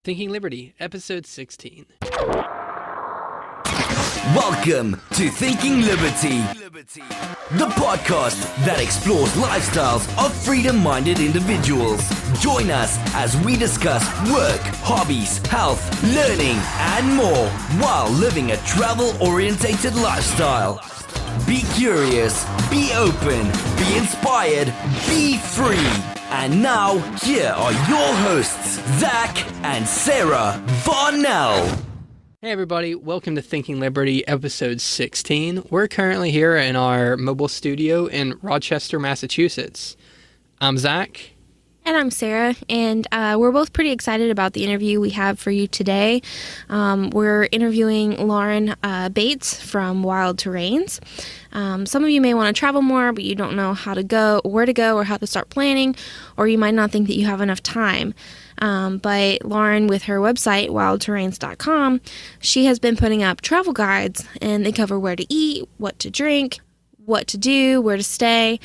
Thinking Liberty, Episode 16. Welcome to Thinking Liberty, the podcast that explores lifestyles of freedom-minded individuals. Join us as we discuss work, hobbies, health, learning, and more while living a travel-orientated lifestyle. Be curious, be open, be inspired, be free. And now, here are your hosts, Zach and Sarah Varnell. Hey everybody, welcome to Thinking Liberty, Episode 16. We're currently here in our mobile studio in Rochester, Massachusetts. I'm Zach. And I'm Sarah, and we're both pretty excited about the interview we have for you today. We're interviewing Lauren Bates from Wild Terrains. Some of you may want to travel more, but you don't know how to go, where to go, or how to start planning, or you might not think that you have enough time. But Lauren, with her website, wildterrains.com, she has been putting up travel guides, and they cover where to eat, what to drink, what to do, where to stay.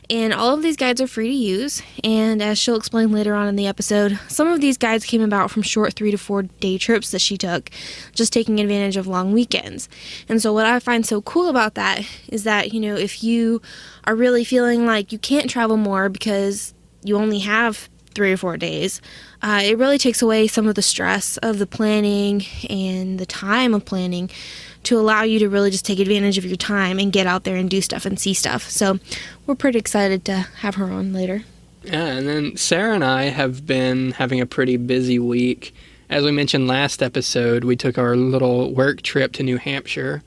And all of these guides are free to use, and as she'll explain later on in the episode, some of these guides came about from short 3 to 4 day trips that she took, just taking advantage of long weekends. And so what I find so cool about that is that, you know, if you are really feeling like you can't travel more because you only have 3 or 4 days, it really takes away some of the stress of the planning and the time of planning to allow you to really just take advantage of your time and get out there and do stuff and see stuff. So we're pretty excited to have her on later. Yeah, and then Sarah and I have been having a pretty busy week. As we mentioned last episode, we took our little work trip to New Hampshire.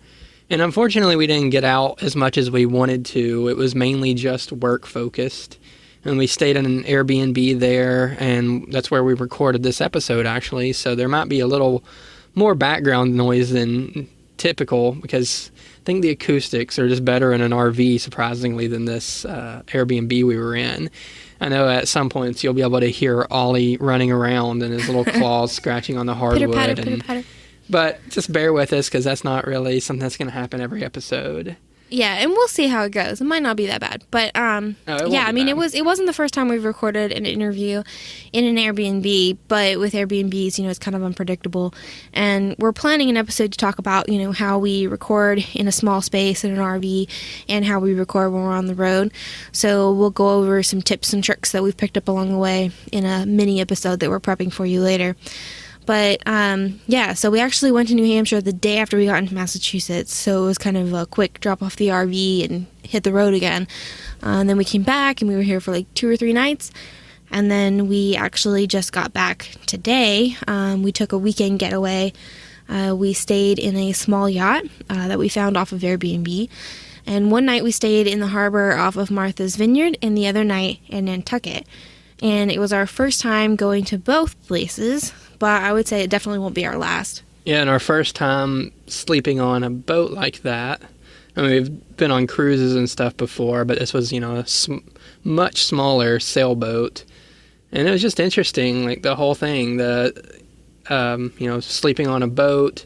And unfortunately, we didn't get out as much as we wanted to. It was mainly just work focused. And we stayed in an Airbnb there, and that's where we recorded this episode, actually. So there might be a little more background noise than typical, because I think the acoustics are just better in an RV, surprisingly, than this Airbnb we were in. I know at some points you'll be able to hear Ollie running around and his little claws scratching on the hardwood. Pitter-patter, pitter-patter. But just bear with us, because that's not really something that's going to happen every episode. Yeah, and we'll see how it goes. It might not be that bad, but yeah, I mean, it wasn't the first time we've recorded an interview in an Airbnb, but with Airbnbs, you know, it's kind of unpredictable. And we're planning an episode to talk about, you know, how we record in a small space in an RV and how we record when we're on the road. So we'll go over some tips and tricks that we've picked up along the way in a mini episode that we're prepping for you later. But, yeah, so we actually went to New Hampshire the day after we got into Massachusetts, so it was kind of a quick drop off the RV and hit the road again. And then we came back, and we were here for like 2 or 3 nights, and then we actually just got back today. We took a weekend getaway. We stayed in a small yacht that we found off of Airbnb, and one night we stayed in the harbor off of Martha's Vineyard, and the other night in Nantucket. And it was our first time going to both places, but I would say it definitely won't be our last. Yeah, and our first time sleeping on a boat like that. I mean, we've been on cruises and stuff before, but this was, you know, a much smaller sailboat. And it was just interesting, like the whole thing, you know, sleeping on a boat,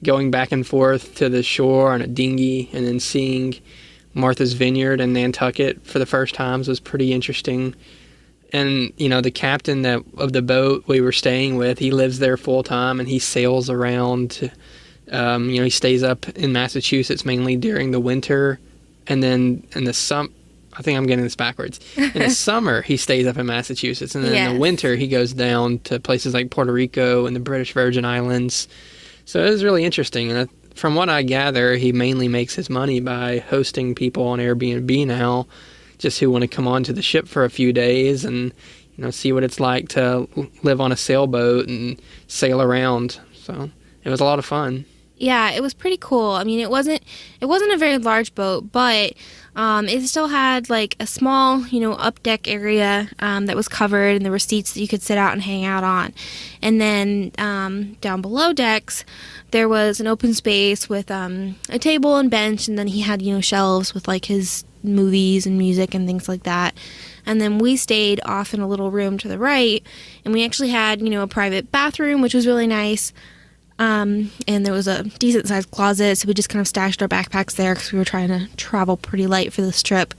going back and forth to the shore on a dinghy, and then seeing Martha's Vineyard and Nantucket for the first times was pretty interesting. And, you know, the captain of the boat we were staying with, he lives there full time, and he sails around. You know, he stays up in Massachusetts mainly during the winter. And then in the I think I'm getting this backwards. In the summer, he stays up in Massachusetts. And then in the winter, he goes down to places like Puerto Rico and the British Virgin Islands. So it was really interesting. And from what I gather, he mainly makes his money by hosting people on Airbnb now, just who want to come onto the ship for a few days and, you know, see what it's like to live on a sailboat and sail around. So it was a lot of fun. Yeah, it was pretty cool. I mean, it wasn't a very large boat, but it still had like a small, you know, up deck area that was covered, and there were seats that you could sit out and hang out on. And then down below decks, there was an open space with a table and bench, and then he had, you know, shelves with like his movies and music and things like that. And then we stayed off in a little room to the right, and we actually had, you know, a private bathroom, which was really nice. And there was a decent sized closet, so we just kind of stashed our backpacks there because we were trying to travel pretty light for this trip.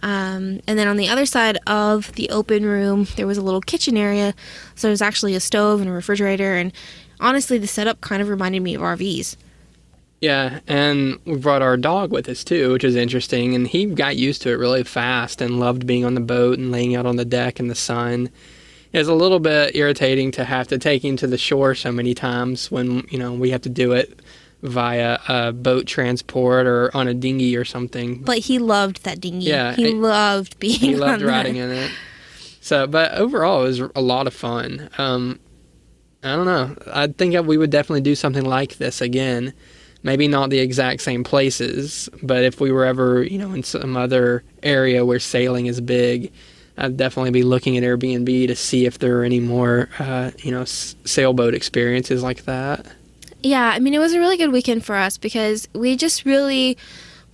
And then on the other side of the open room, there was a little kitchen area. So there's actually a stove and a refrigerator. And honestly, the setup kind of reminded me of RVs. Yeah, and we brought our dog with us too, which is interesting. And he got used to it really fast and loved being on the boat and laying out on the deck in the sun. It was a little bit irritating to have to take him to the shore so many times when, we have to do it via a boat transport or on a dinghy or something. But he loved that dinghy. Yeah. He loved being He loved on riding there. in it. So, but overall, it was a lot of fun. I don't know. I think that we would definitely do something like this again. Maybe not the exact same places, but if we were ever, in some other area where sailing is big, I'd definitely be looking at Airbnb to see if there are any more, sailboat experiences like that. Yeah, I mean, it was a really good weekend for us because we just really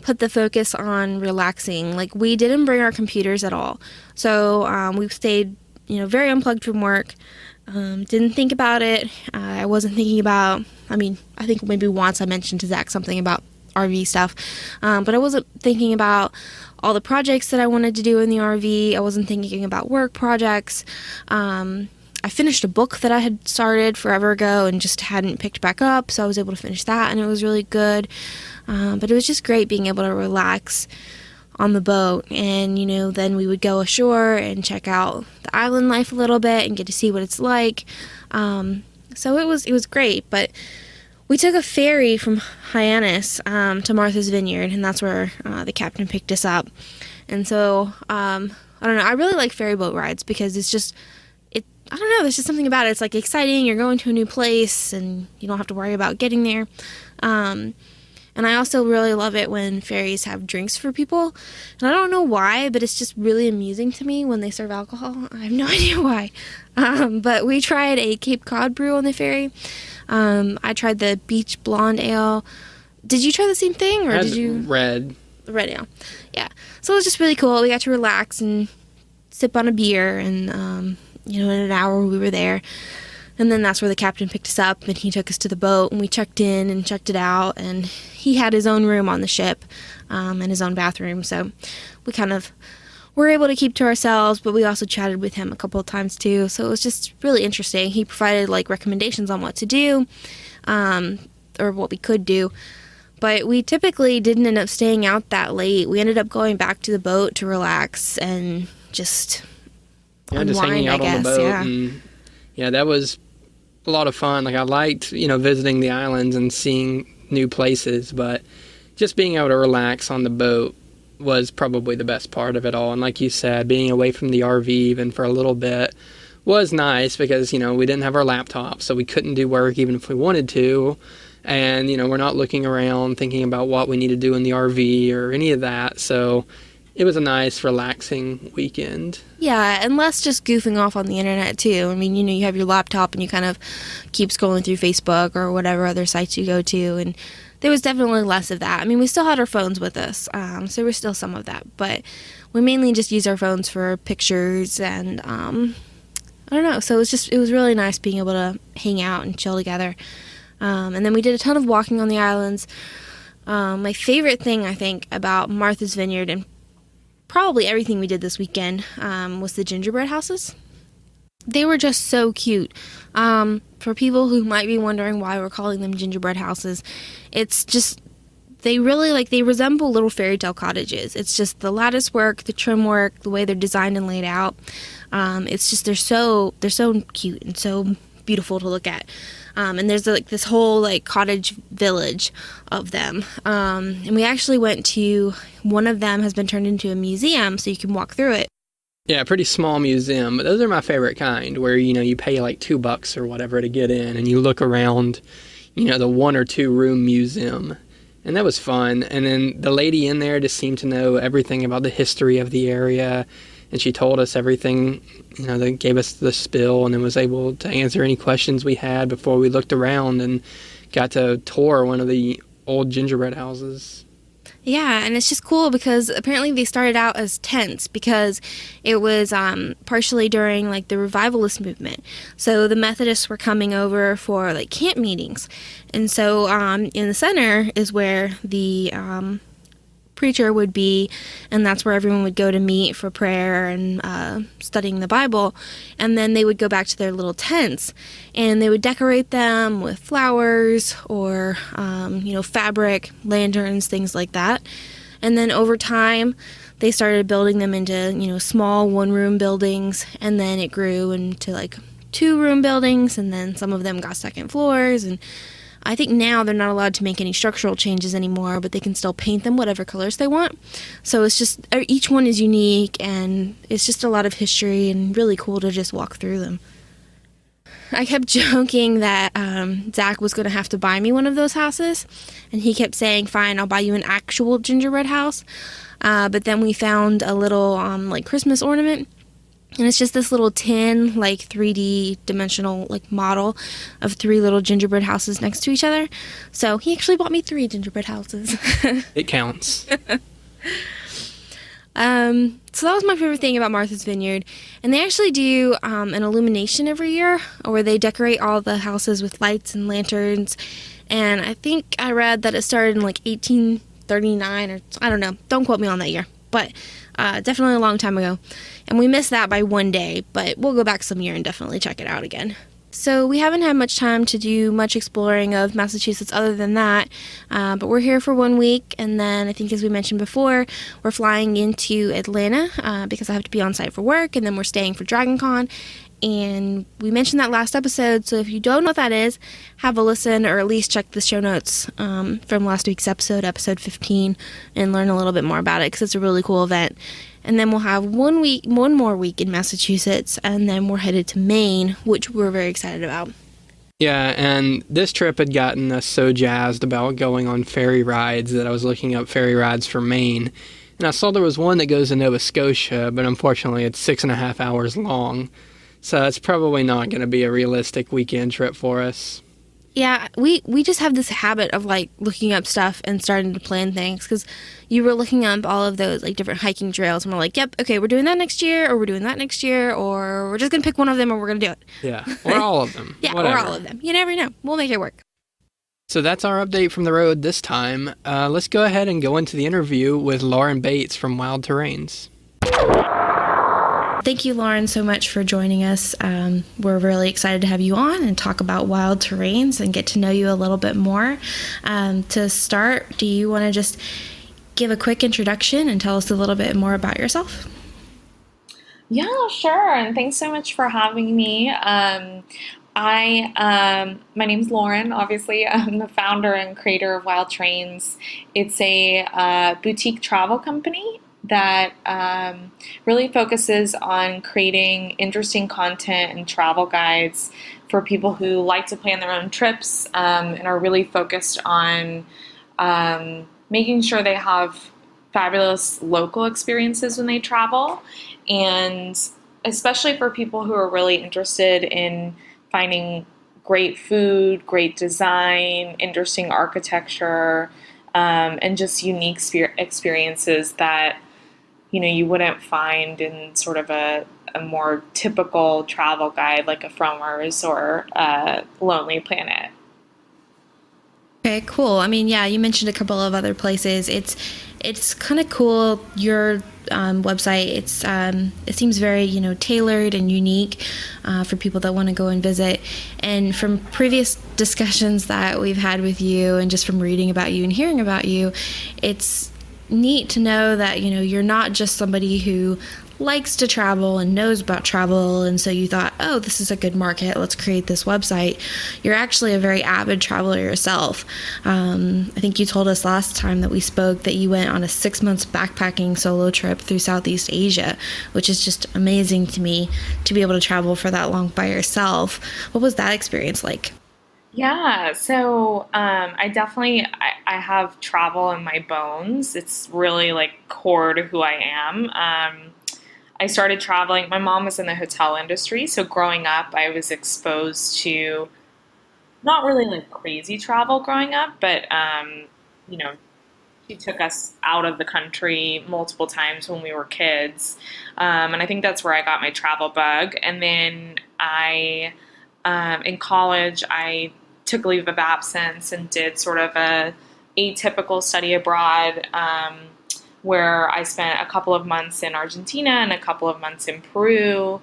put the focus on relaxing. Like, we didn't bring our computers at all. So we stayed, very unplugged from work. Didn't think about it. I wasn't thinking about, I think maybe once I mentioned to Zach something about RV stuff, but I wasn't thinking about all the projects that I wanted to do in the RV. I wasn't thinking about work projects. I finished a book that I had started forever ago and just hadn't picked back up, so I was able to finish that, and it was really good. But it was just great being able to relax on the boat, and then we would go ashore and check out the island life a little bit and get to see what it's like. So it was great. But we took a ferry from Hyannis to Martha's Vineyard, and that's where the captain picked us up. And so I don't know, I really like ferry boat rides because it's just, I don't know, there's just something about it. It's like exciting. You're going to a new place and you don't have to worry about getting there. And I also really love it when ferries have drinks for people. And I don't know why, but it's just really amusing to me when they serve alcohol. I have no idea why. But we tried a Cape Cod brew on the ferry. I tried the Beach Blonde Ale. Did you try the same thing? Or did you? Red Ale. Yeah. So it was just really cool. We got to relax and sip on a beer. And, in an hour we were there. And then that's where the captain picked us up, and he took us to the boat, and we checked in and checked it out, and he had his own room on the ship and his own bathroom, so we kind of were able to keep to ourselves, but we also chatted with him a couple of times too, so it was just really interesting. He provided recommendations on what to do or what we could do, but we typically didn't end up staying out that late. We ended up going back to the boat to relax and just unwind, just hanging out on the boat. Yeah. And that was a lot of fun. I liked, visiting the islands and seeing new places, but just being able to relax on the boat was probably the best part of it all. And like you said, being away from the RV even for a little bit was nice because, we didn't have our laptops, so we couldn't do work even if we wanted to. And, we're not looking around thinking about what we need to do in the RV or any of that. So it was a nice, relaxing weekend. Yeah, and less just goofing off on the internet, too. I mean, you have your laptop and you kind of keep scrolling through Facebook or whatever other sites you go to, and there was definitely less of that. I mean, we still had our phones with us, so there was still some of that, but we mainly just used our phones for pictures, and I don't know, so it was really nice being able to hang out and chill together. And then we did a ton of walking on the islands. My favorite thing, I think, about Martha's Vineyard, and probably everything we did this weekend, was the gingerbread houses. They were just so cute. For people who might be wondering why we're calling them gingerbread houses, it's just, they really, they resemble little fairy tale cottages. It's just the lattice work, the trim work, the way they're designed and laid out. It's just, they're so cute and so beautiful to look at. And there's this whole cottage village of them. And we actually went to, one of them has been turned into a museum, so you can walk through it. Yeah, a pretty small museum, but those are my favorite kind, where, you pay $2 or whatever to get in, and you look around, the 1 or 2 room museum. And that was fun. And then the lady in there just seemed to know everything about the history of the area. And she told us everything, that gave us the spill, and then was able to answer any questions we had before we looked around and got to tour one of the old gingerbread houses. Yeah, and it's just cool because apparently they started out as tents because it was partially during the revivalist movement. So the Methodists were coming over for camp meetings. And so in the center is where the preacher would be, and that's where everyone would go to meet for prayer and studying the Bible. And then they would go back to their little tents, and they would decorate them with flowers or fabric, lanterns, things like that. And then over time, they started building them into small one-room buildings, and then it grew into like 2-room buildings, and then some of them got second floors. And I think now they're not allowed to make any structural changes anymore, but they can still paint them whatever colors they want. So it's just, each one is unique, and it's just a lot of history and really cool to just walk through them. I kept joking that Zach was going to have to buy me one of those houses, and he kept saying, fine, I'll buy you an actual gingerbread house. But then we found a little Christmas ornament, and it's just this little tin, 3D dimensional, model of 3 little gingerbread houses next to each other. So he actually bought me 3 gingerbread houses. It counts. So that was my favorite thing about Martha's Vineyard. And they actually do an illumination every year where they decorate all the houses with lights and lanterns. And I think I read that it started in 1839, or I don't know. Don't quote me on that year. But definitely a long time ago. And we missed that by 1 day, but we'll go back some year and definitely check it out again. So we haven't had much time to do much exploring of Massachusetts other than that, but we're here for 1 week, and then I think, as we mentioned before, we're flying into Atlanta because I have to be on site for work, and then we're staying for DragonCon. And we mentioned that last episode, so if you don't know what that is, have a listen, or at least check the show notes from last week's episode 15, and learn a little bit more about it, because it's a really cool event. And then we'll have 1 more week in Massachusetts, and then we're headed to Maine, which we're very excited about. Yeah, and this trip had gotten us so jazzed about going on ferry rides that I was looking up ferry rides for Maine. And I saw there was one that goes to Nova Scotia, but unfortunately it's 6.5 hours long. So it's probably not going to be a realistic weekend trip for us. Yeah, we just have this habit of looking up stuff and starting to plan things, because you were looking up all of those different hiking trails, and we're like, yep, okay, we're doing that next year, or we're doing that next year, or we're just going to pick one of them and we're going to do it. Yeah, or all of them. Yeah, whatever. or all of them. You never know. We'll make it work. So that's our update from the road this time. Let's go ahead and go into the interview with Lauren Bates from Wild Terrains. Thank you, Lauren, so much for joining us. We're really excited to have you on and talk about Wild Terrains and get to know you a little bit more. To start, do you want to just give a quick introduction and tell us a little bit more about yourself? Yeah, sure. And thanks so much for having me. My name's Lauren. Obviously, I'm the founder and creator of Wild Terrains. It's a boutique travel company that really focuses on creating interesting content and travel guides for people who like to plan their own trips and are really focused on making sure they have fabulous local experiences when they travel, and especially for people who are really interested in finding great food, great design, interesting architecture, and just unique experiences that you wouldn't find in sort of a more typical travel guide like a Frommer's or Lonely Planet. Okay, cool. I mean, yeah, you mentioned a couple of other places. It's kind of cool. Your website, it seems very tailored and unique for people that want to go and visit. And from previous discussions that we've had with you, and just from reading about you and hearing about you, it's neat to know that you're not just somebody who likes to travel and knows about travel, and so you thought, oh, this is a good market, let's create this website. You're actually a very avid traveler yourself. I think you told us last time that we spoke that you went on a 6 months backpacking solo trip through Southeast Asia, which is just amazing to me to be able to travel for that long by yourself. What was that experience like? Yeah, so I have travel in my bones. It's really core to who I am. I started traveling. My mom was in the hotel industry, so growing up, I was exposed to not really crazy travel growing up, but she took us out of the country multiple times when we were kids, and I think that's where I got my travel bug. And then in college, I took a leave of absence and did sort of a atypical study abroad where I spent a couple of months in Argentina and a couple of months in Peru.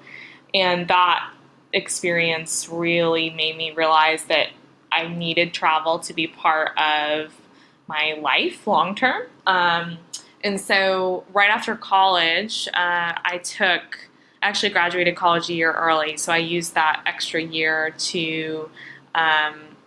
And that experience really made me realize that I needed travel to be part of my life long term. And so right after college, actually graduated college a year early. So I used that extra year to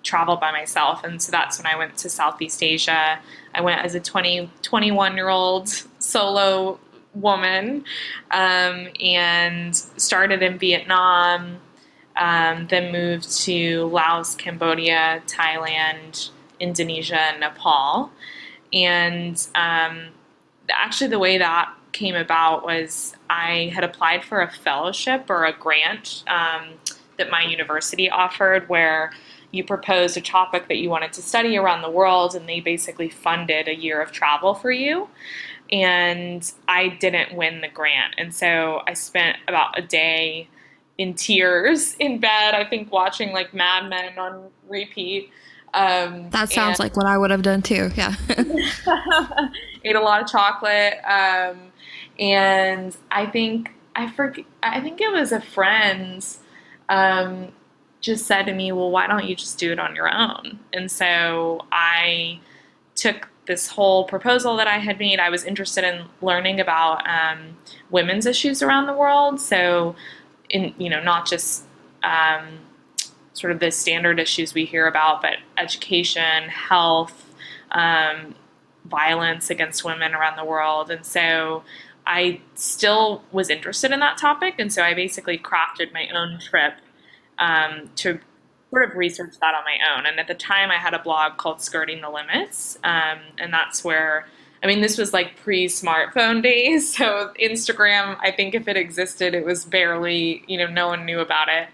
travel by myself. And so that's when I went to Southeast Asia. I went as a 21-year-old solo woman, and started in Vietnam, then moved to Laos, Cambodia, Thailand, Indonesia, and Nepal. And actually the way that came about was I had applied for a fellowship or a grant that my university offered, where you proposed a topic that you wanted to study around the world, and they basically funded a year of travel for you. And I didn't win the grant. And so I spent about a day in tears in bed, I think watching like Mad Men on repeat. That sounds like what I would have done too. Yeah. Ate a lot of chocolate. And I think it was a friend just said to me, well, why don't you just do it on your own? And so I took this whole proposal that I had made. I was interested in learning about women's issues around the world. So, not just sort of the standard issues we hear about, but education, health, violence against women around the world. And so I still was interested in that topic. And so I basically crafted my own trip to sort of research that on my own. And at the time I had a blog called Skirting the Limits. And that's where, this was like pre-smartphone days. So Instagram, I think if it existed, it was barely, no one knew about it.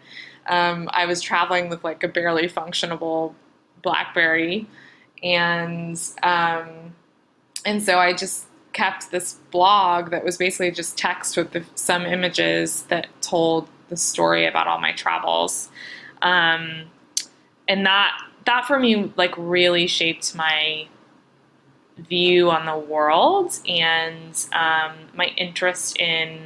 I was traveling with like a barely functionable BlackBerry. And so I just kept this blog that was basically just text with some images that told the story about all my travels. And that for me, like, really shaped my view on the world and my interest in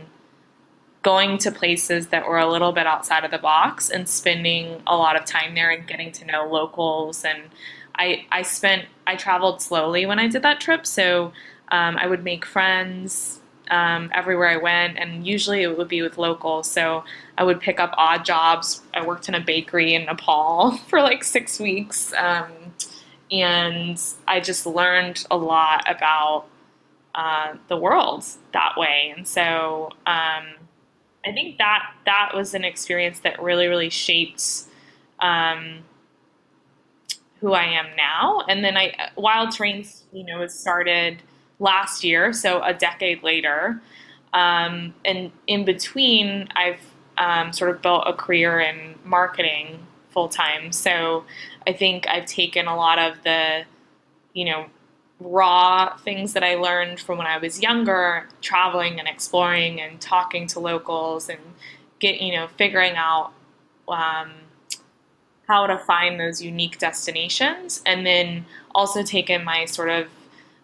going to places that were a little bit outside of the box and spending a lot of time there and getting to know locals. And I traveled slowly when I did that trip. So I would make friends everywhere I went, and usually it would be with locals. So I would pick up odd jobs. I worked in a bakery in Nepal for like 6 weeks. And I just learned a lot about the world that way. And so I think that was an experience that really, really shaped who I am now. And then Wild Terrains, was started last year, so a decade later. And in between, I've sort of built a career in marketing full time. So I think I've taken a lot of the, raw things that I learned from when I was younger, traveling and exploring and talking to locals and figuring out how to find those unique destinations, and then also taken my sort of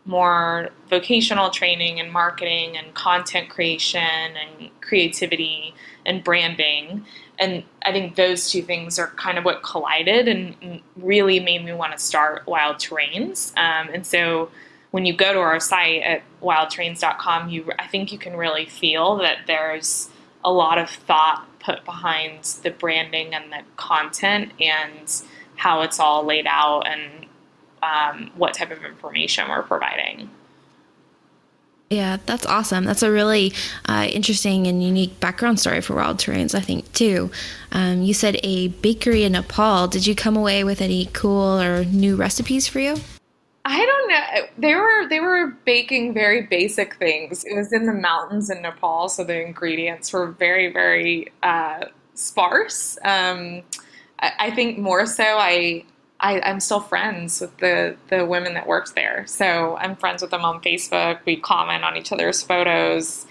more vocational training in marketing and content creation and creativity and branding. And I think those two things are kind of what collided and really made me want to start Wild Terrains. And so when you go to our site at wildterrains.com, I think you can really feel that there's a lot of thought put behind the branding and the content and how it's all laid out and what type of information we're providing. Yeah, that's awesome. That's a really interesting and unique background story for Wild Terrains, I think, too. You said a bakery in Nepal. Did you come away with any cool or new recipes for you? I don't know. They were baking very basic things. It was in the mountains in Nepal, so the ingredients were very, very sparse. I think more so I'm still friends with the women that worked there. So I'm friends with them on Facebook. We comment on each other's photos.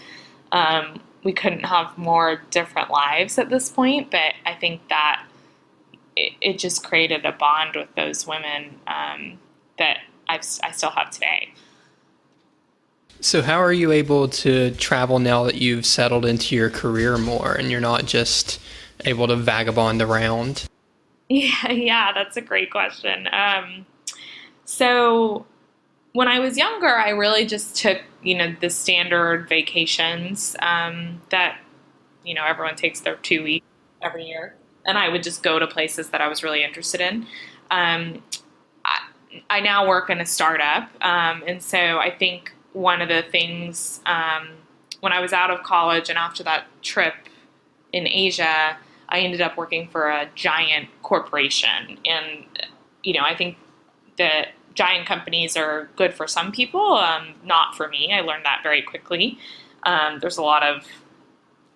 We couldn't have more different lives at this point, but I think that it just created a bond with those women that I still have today. So how are you able to travel now that you've settled into your career more and you're not just able to vagabond around? Yeah, that's a great question. So when I was younger, I really just took, the standard vacations that, everyone takes their 2 weeks every year. And I would just go to places that I was really interested in. Um, I, I now work in a startup. And so I think one of the things when I was out of college and after that trip in Asia, I ended up working for a giant corporation. And, I think that giant companies are good for some people, not for me. I learned that very quickly. There's a lot of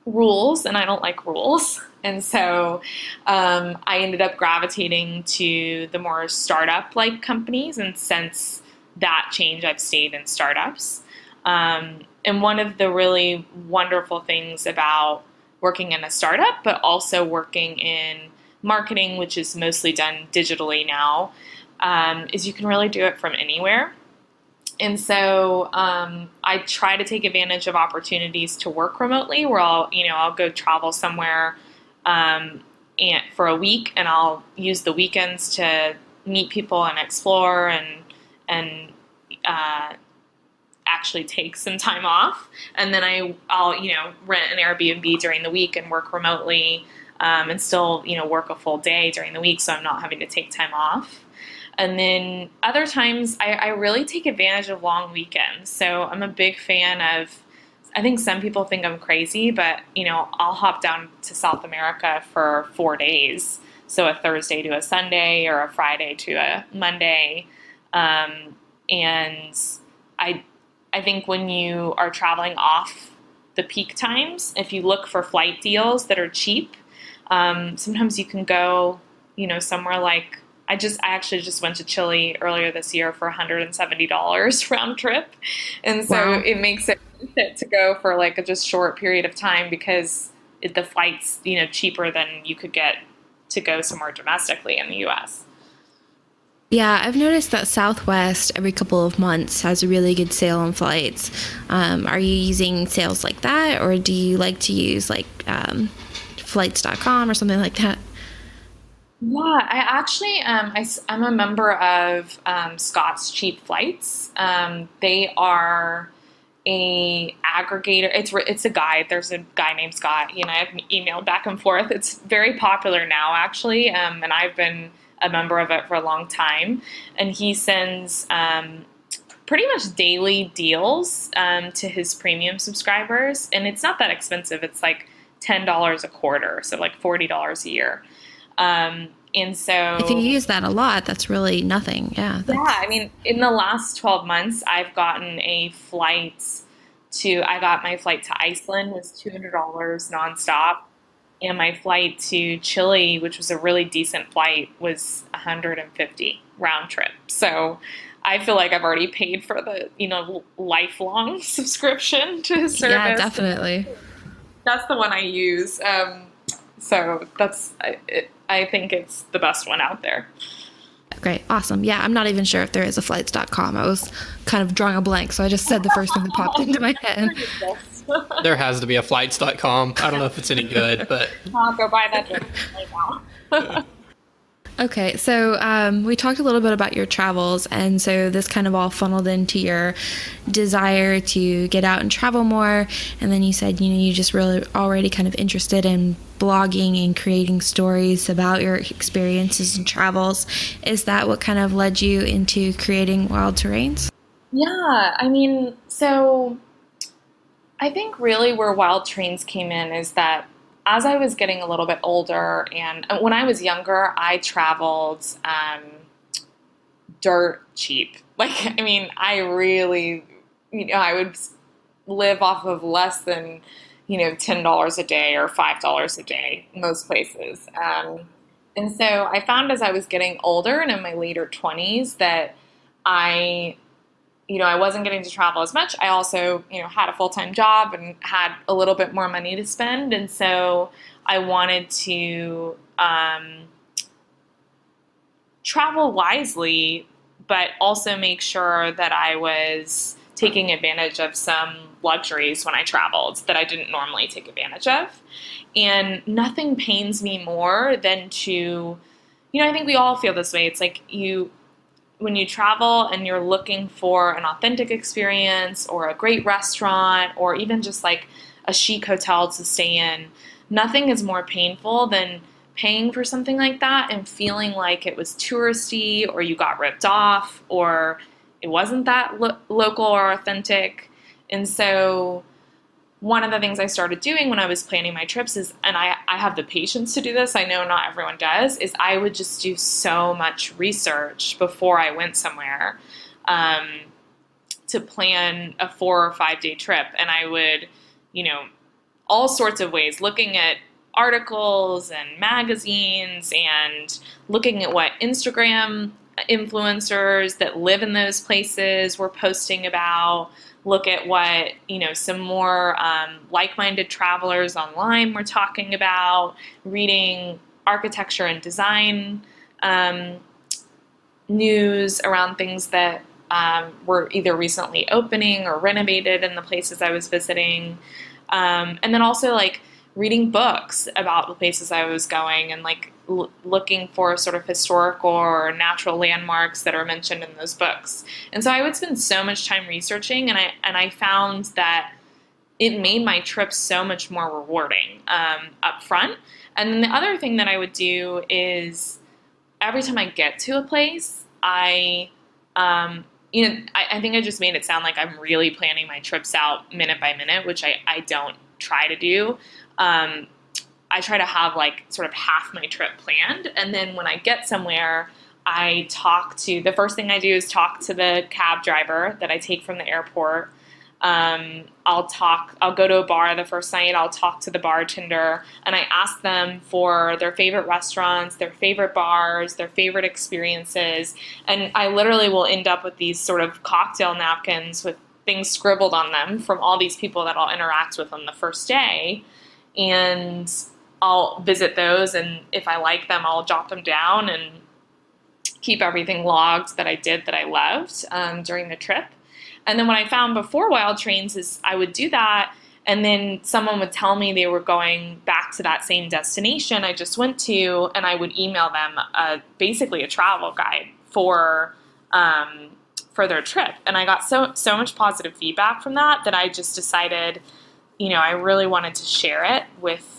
rules, and I don't like rules. And so I ended up gravitating to the more startup-like companies, and since that change, I've stayed in startups. And one of the really wonderful things about working in a startup, but also working in marketing, which is mostly done digitally now, is you can really do it from anywhere. And so I try to take advantage of opportunities to work remotely, where I'll go travel somewhere and for a week, and I'll use the weekends to meet people and explore and actually take some time off. And then I'll rent an Airbnb during the week and work remotely and still work a full day during the week, so I'm not having to take time off. And then other times I really take advantage of long weekends. So I'm a big fan of, I think some people think I'm crazy, but I'll hop down to South America for 4 days. So a Thursday to a Sunday or a Friday to a Monday. And I think when you are traveling off the peak times, if you look for flight deals that are cheap, sometimes you can go, somewhere like, I actually just went to Chile earlier this year for $170 round trip. And so Wow. it makes it worth it to go for like a just short period of time, because the flight's, cheaper than you could get to go somewhere domestically in the US. Yeah, I've noticed that Southwest every couple of months has a really good sale on flights. Are you using sales like that, or do you like to use like flights.com or something like that? Yeah, I actually I'm a member of Scott's Cheap Flights. They are a aggregator. It's a guy. There's a guy named Scott. He and I have emailed back and forth. It's very popular now, actually, and I've been a member of it for a long time. And he sends pretty much daily deals to his premium subscribers, and it's not that expensive. It's like $10 a quarter, so like $40 a year. And If you so, use that a lot, that's really nothing. Yeah, yeah, that's I mean, in the last 12 months, I got my flight to Iceland was $200 nonstop. And my flight to Chile, which was a really decent flight, was 150 round trip. So I feel like I've already paid for the, lifelong subscription to his yeah, service. definitely. That's the one I use. So I think it's the best one out there. Great, awesome. Yeah, I'm not even sure if there is a flights.com. I was kind of drawing a blank, so I just said the first thing that popped into my head. There has to be a flights.com. I don't know if it's any good, but I'll go buy that drink right now. Okay, so we talked a little bit about your travels, and so this kind of all funneled into your desire to get out and travel more. And then you said, you just really already kind of interested in blogging and creating stories about your experiences and travels. Is that what kind of led you into creating Wild Terrains? Yeah, I mean, so I think really where Wild Trains came in is that as I was getting a little bit older, and when I was younger, I traveled dirt cheap. Like, I mean, I really, I would live off of less than, $10 a day or $5 a day, most places. And so I found as I was getting older and in my later 20s that I I wasn't getting to travel as much. I also, had a full-time job and had a little bit more money to spend. And so I wanted to travel wisely, but also make sure that I was taking advantage of some luxuries when I traveled that I didn't normally take advantage of. And nothing pains me more than to, I think we all feel this way. It's like when you travel and you're looking for an authentic experience or a great restaurant or even just like a chic hotel to stay in, nothing is more painful than paying for something like that and feeling like it was touristy or you got ripped off or it wasn't that local or authentic. And so one of the things I started doing when I was planning my trips is, and I have the patience to do this, I know not everyone does, is I would just do so much research before I went somewhere to plan a 4 or 5 day trip. And I would, all sorts of ways, looking at articles and magazines and looking at what Instagram influencers that live in those places were posting about, look at what, some more like-minded travelers online were talking about, reading architecture and design news around things that were either recently opening or renovated in the places I was visiting. And then also like reading books about the places I was going and like looking for sort of historical or natural landmarks that are mentioned in those books. And so I would spend so much time researching, and I found that it made my trip so much more rewarding up front. And then the other thing that I would do is every time I get to a place, I think I just made it sound like I'm really planning my trips out minute by minute, which I don't try to do. I try to have like sort of half my trip planned. And then when I get somewhere, the first thing I do is talk to the cab driver that I take from the airport. I'll go to a bar the first night, I'll talk to the bartender, and I ask them for their favorite restaurants, their favorite bars, their favorite experiences. And I literally will end up with these sort of cocktail napkins with things scribbled on them from all these people that I'll interact with on the first day. And I'll visit those, and if I like them, I'll jot them down and keep everything logged that I did that I loved during the trip. And then what I found before Wild Trains is I would do that, and then someone would tell me they were going back to that same destination I just went to, and I would email them basically a travel guide for their trip. And I got so much positive feedback from that I just decided, I really wanted to share it with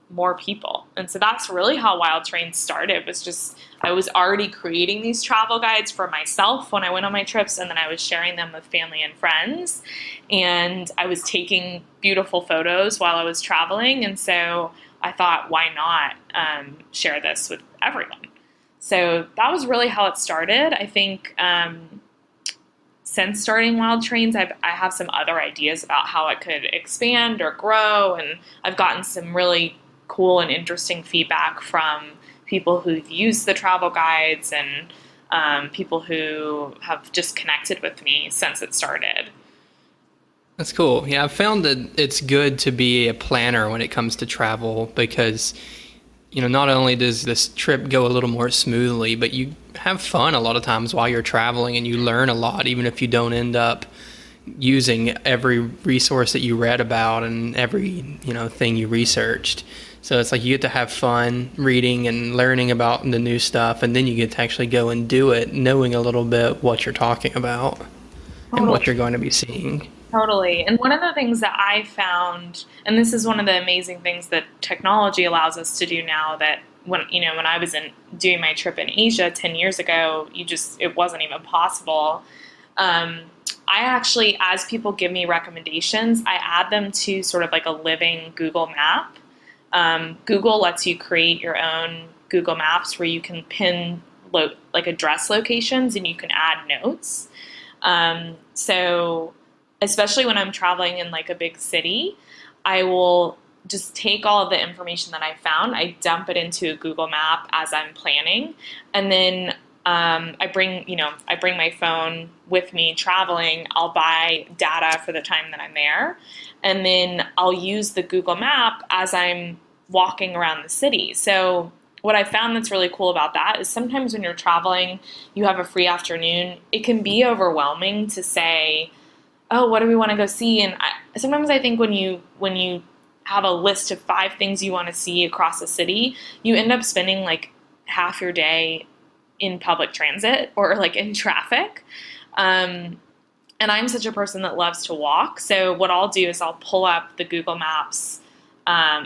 more people. And so that's really how Wild Trains started, was just I was already creating these travel guides for myself when I went on my trips, and then I was sharing them with family and friends, and I was taking beautiful photos while I was traveling. And so I thought, why not share this with everyone? So that was really how it started. I think since starting Wild Trains, I have some other ideas about how it could expand or grow, and I've gotten some really cool and interesting feedback from people who've used the travel guides and people who have just connected with me since it started. That's cool. Yeah, I've found that it's good to be a planner when it comes to travel because, not only does this trip go a little more smoothly, but you have fun a lot of times while you're traveling and you learn a lot, even if you don't end up using every resource that you read about and every, thing you researched. So it's like you get to have fun reading and learning about the new stuff, and then you get to actually go and do it, knowing a little bit what you're talking about and what you're going to be seeing. Totally. And one of the things that I found, and this is one of the amazing things that technology allows us to do now, that when I was doing my trip in Asia 10 years ago, it wasn't even possible. I actually, as people give me recommendations, I add them to sort of like a living Google map. Google lets you create your own Google Maps where you can pin like address locations and you can add notes. So especially when I'm traveling in like a big city, I will just take all of the information that I found, I dump it into a Google map as I'm planning, and then I bring my phone with me traveling. I'll buy data for the time that I'm there, and then I'll use the Google map as I'm walking around the city. So what I found that's really cool about that is sometimes when you're traveling, you have a free afternoon, it can be overwhelming to say, oh, what do we want to go see? And sometimes I think when you have a list of 5 things you want to see across a city, you end up spending like half your day in public transit or like in traffic. And I'm such a person that loves to walk. So what I'll do is I'll pull up the Google Maps,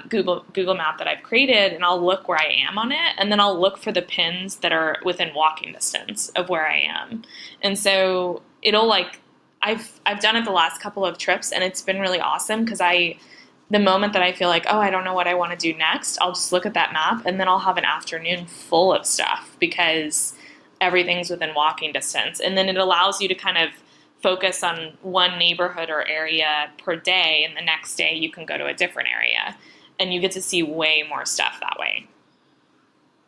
Google Map that I've created, and I'll look where I am on it, and then I'll look for the pins that are within walking distance of where I am. And so it'll like I've done it the last couple of trips, and it's been really awesome because the moment that I feel like, oh, I don't know what I want to do next, I'll just look at that map, and then I'll have an afternoon full of stuff because everything's within walking distance. And then it allows you to kind of focus on one neighborhood or area per day, and the next day you can go to a different area, and you get to see way more stuff that way.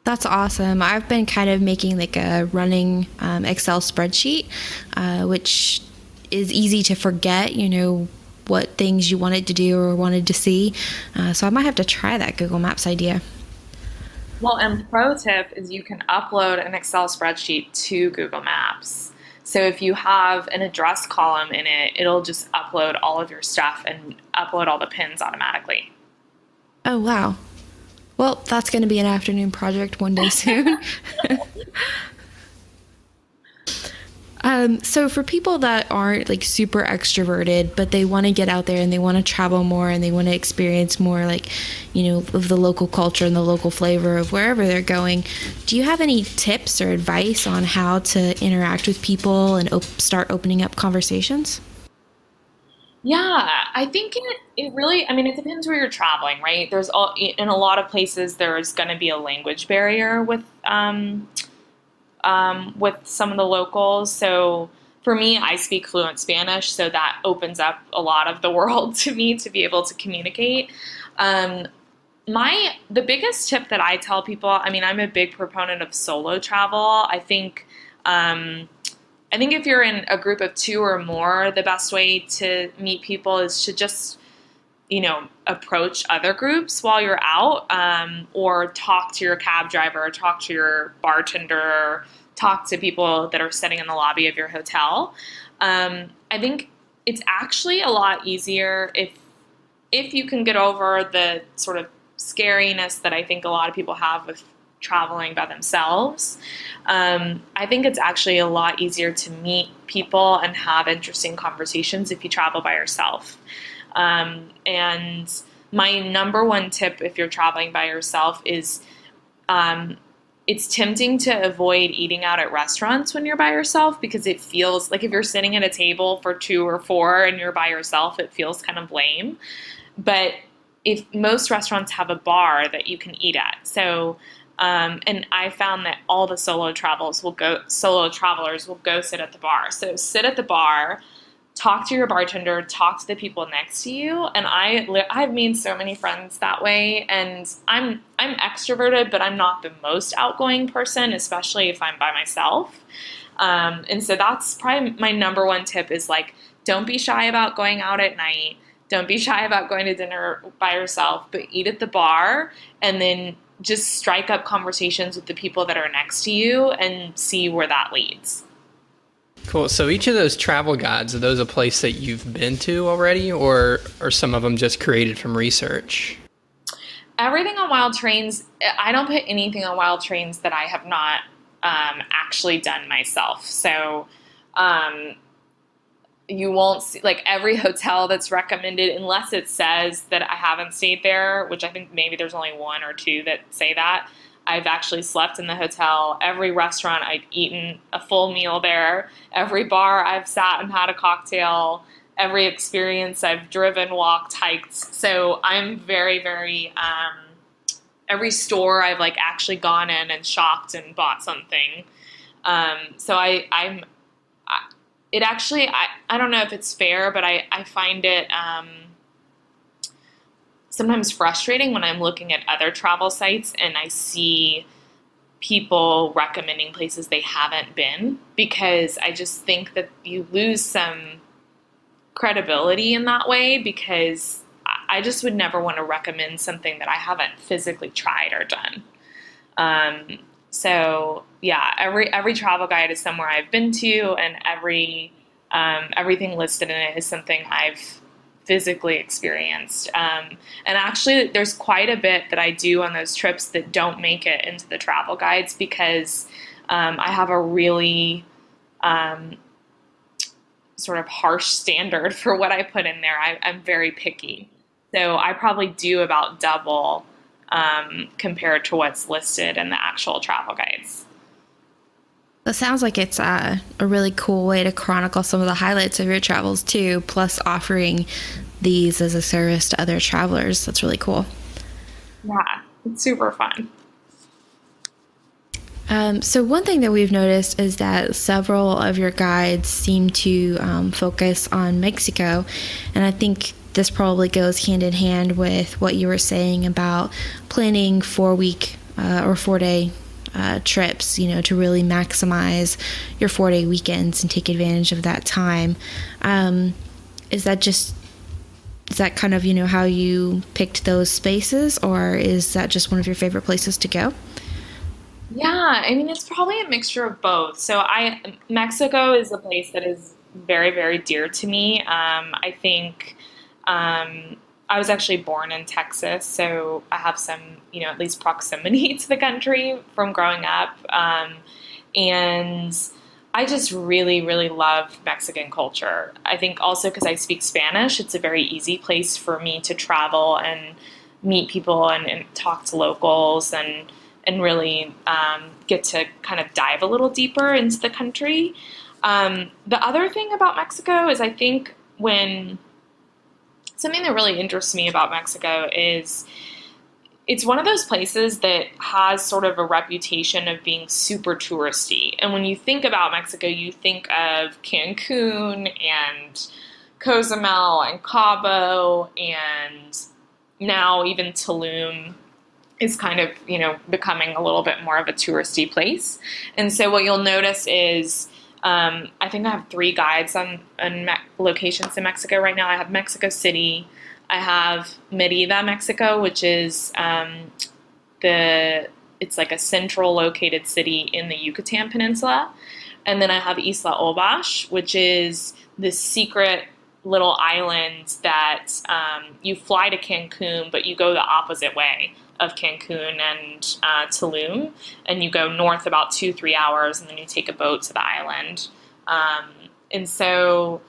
That's awesome. I've been kind of making like a running Excel spreadsheet, which is easy to forget, what things you wanted to do or wanted to see. So I might have to try that Google Maps idea. Well, and pro tip is you can upload an Excel spreadsheet to Google Maps. So if you have an address column in it, it'll just upload all of your stuff and upload all the pins automatically. Oh, wow. Well, that's going to be an afternoon project one day soon. So for people that aren't like super extroverted, but they want to get out there and they want to travel more and they want to experience more like, of the local culture and the local flavor of wherever they're going, do you have any tips or advice on how to interact with people and start opening up conversations? Yeah, I think it really, it depends where you're traveling, right? In a lot of places, there's going to be a language barrier with some of the locals. So for me, I speak fluent Spanish, so that opens up a lot of the world to me to be able to communicate. The biggest tip that I tell people, I'm a big proponent of solo travel. I think if you're in a group of 2 or more, the best way to meet people is to just approach other groups while you're out, or talk to your cab driver, talk to your bartender, talk to people that are sitting in the lobby of your hotel. I think it's actually a lot easier if you can get over the sort of scariness that I think a lot of people have with traveling by themselves. I think it's actually a lot easier to meet people and have interesting conversations if you travel by yourself. And my number one tip if you're traveling by yourself is it's tempting to avoid eating out at restaurants when you're by yourself because it feels like if you're sitting at a table for 2 or 4 and you're by yourself, it feels kind of lame. But if most restaurants have a bar that you can eat at. So and I found that all the solo travelers will go sit at the bar. So sit at the bar, talk to your bartender, talk to the people next to you. And I've made so many friends that way. And I'm extroverted, but I'm not the most outgoing person, especially if I'm by myself. And so that's probably my number one tip is like, don't be shy about going out at night. Don't be shy about going to dinner by yourself, but eat at the bar and then just strike up conversations with the people that are next to you and see where that leads. Cool. So each of those travel guides, are those a place that you've been to already, or are some of them just created from research? Everything on Wild Trains, I don't put anything on Wild Trains that I have not actually done myself. So you won't see, like every hotel that's recommended, unless it says that I haven't stayed there, which I think maybe there's only 1 or 2 that say that. I've actually slept in the hotel. Every restaurant, I've eaten a full meal there. Every bar, I've sat and had a cocktail. Every experience, I've driven, walked, hiked. So I'm very, very, every store I've like actually gone in and shopped and bought something. So it actually, I don't know if it's fair, but I find it sometimes frustrating when I'm looking at other travel sites and I see people recommending places they haven't been, because I just think that you lose some credibility in that way, because I just would never want to recommend something that I haven't physically tried or done. So yeah, every travel guide is somewhere I've been to, and everything listed in it is something I've physically experienced. And actually, there's quite a bit that I do on those trips that don't make it into the travel guides because I have a really um, sort of harsh standard for what I put in there. I'm very picky. So I probably do about double compared to what's listed in the actual travel guides. That sounds like it's a really cool way to chronicle some of the highlights of your travels too, plus offering these as a service to other travelers. That's really cool. Yeah, it's super fun. So one thing that we've noticed is that several of your guides seem to focus on Mexico, and I think this probably goes hand in hand with what you were saying about planning 4-week or 4-day trips, to really maximize your 4-day weekends and take advantage of that time. Is that just is that kind of how you picked those spaces, or is that just one of your favorite places to go? Yeah, I mean, it's probably a mixture of both. Mexico is a place that is very, very dear to me. I think I was actually born in Texas, so I have some, at least proximity to the country from growing up. And I just really, really love Mexican culture. I think also because I speak Spanish, it's a very easy place for me to travel and meet people and talk to locals and really get to kind of dive a little deeper into the country. The other thing about Mexico is I think when something that really interests me about Mexico is it's one of those places that has sort of a reputation of being super touristy. And when you think about Mexico, you think of Cancun and Cozumel and Cabo, and now even Tulum is kind of, becoming a little bit more of a touristy place. And so what you'll notice is I think I have 3 guides on locations in Mexico right now. I have Mexico City, I have Merida, Mexico, which is it's like a central located city in the Yucatan Peninsula. And then I have Isla Obash, which is this secret little island that you fly to Cancun, but you go the opposite way of Cancun and Tulum, and you go north about 2-3 hours, and then you take a boat to the island. And so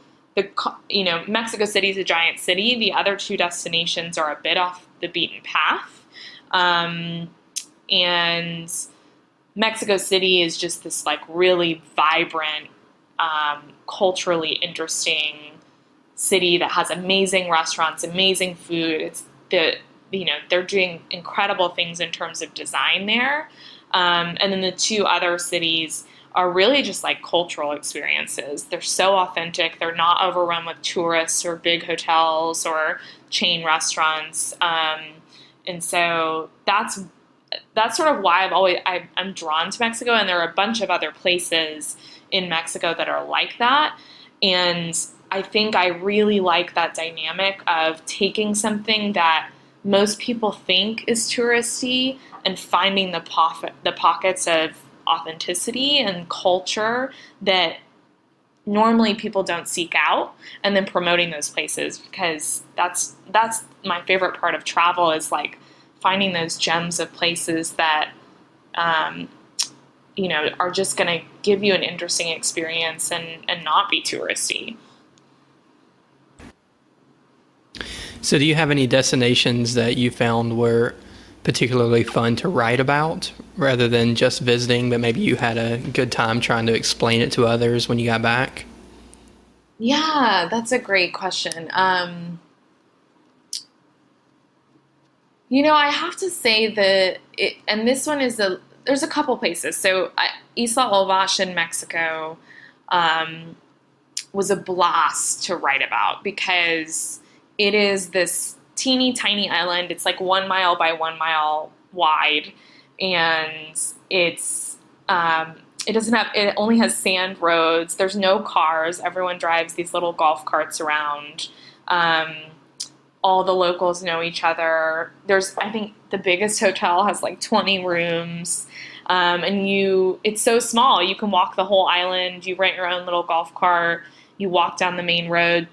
Mexico City is a giant city. The other 2 destinations are a bit off the beaten path. And Mexico City is just this like really vibrant, culturally interesting city that has amazing restaurants, amazing food. They're doing incredible things in terms of design there. And then the 2 other cities are really just like cultural experiences. They're so authentic. They're not overrun with tourists or big hotels or chain restaurants. And so that's sort of why I'm drawn to Mexico. And there are a bunch of other places in Mexico that are like that. And I think I really like that dynamic of taking something that most people think is touristy and finding the pockets of authenticity and culture that normally people don't seek out, and then promoting those places, because that's my favorite part of travel is like finding those gems of places that are just going to give you an interesting experience and not be touristy. So do you have any destinations that you found were particularly fun to write about rather than just visiting, but maybe you had a good time trying to explain it to others when you got back? Yeah, that's a great question. I have to say that and this one there's a couple places. So Isla Olvash in Mexico was a blast to write about because it is this teeny tiny island. It's like 1 mile by 1 mile wide, and it only has sand roads. There's no cars. Everyone drives these little golf carts around. all the locals know each other. I think the biggest hotel has like 20 rooms. It's so small. You can walk the whole island. You rent your own little golf cart. You walk down the main road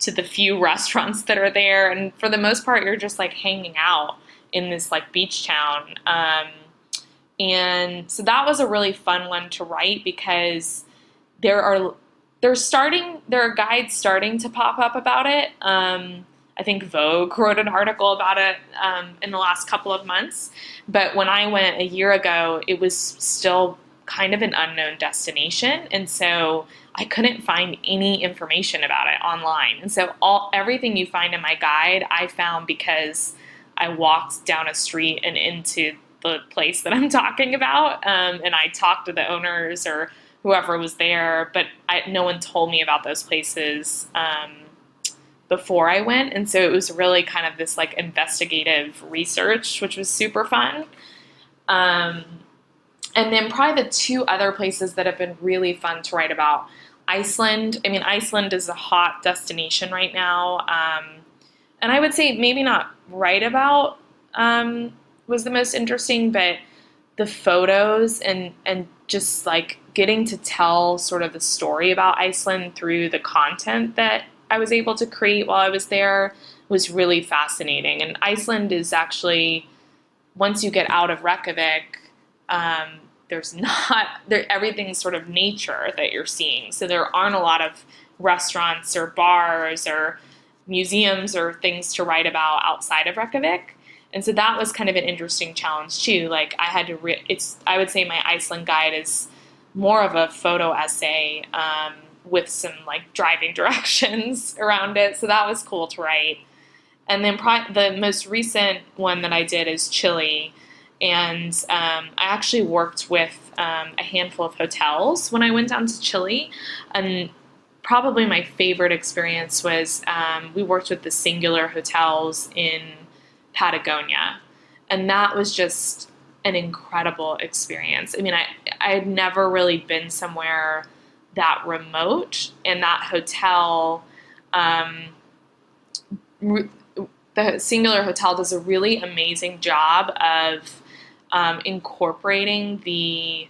to the few restaurants that are there. And for the most part, you're just like hanging out in this like beach town. And so that was a really fun one to write because there are guides starting to pop up about it. I think Vogue wrote an article about it in the last couple of months. But when I went a year ago, it was still kind of an unknown destination. And so I couldn't find any information about it online. And so everything you find in my guide, I found because I walked down a street and into the place that I'm talking about. And I talked to the owners or whoever was there, but no one told me about those places before I went. And so it was really kind of this like investigative research, which was super fun. And then probably the two other places that have been really fun to write about, Iceland. I mean, Iceland is a hot destination right now. And I would say maybe not write about was the most interesting, but the photos and just like getting to tell sort of the story about Iceland through the content that I was able to create while I was there was really fascinating. And Iceland is actually, once you get out of Reykjavik, everything's sort of nature that you're seeing. So there aren't a lot of restaurants or bars or museums or things to write about outside of Reykjavik. And so that was kind of an interesting challenge too. Like I had to, I would say my Iceland guide is more of a photo essay with some like driving directions around it. So that was cool to write. And then the most recent one that I did is Chile. And I actually worked with a handful of hotels when I went down to Chile. And probably my favorite experience was we worked with the Singular Hotels in Patagonia. And that was just an incredible experience. I mean, I had never really been somewhere that remote, and that hotel, the Singular Hotel does a really amazing job of incorporating the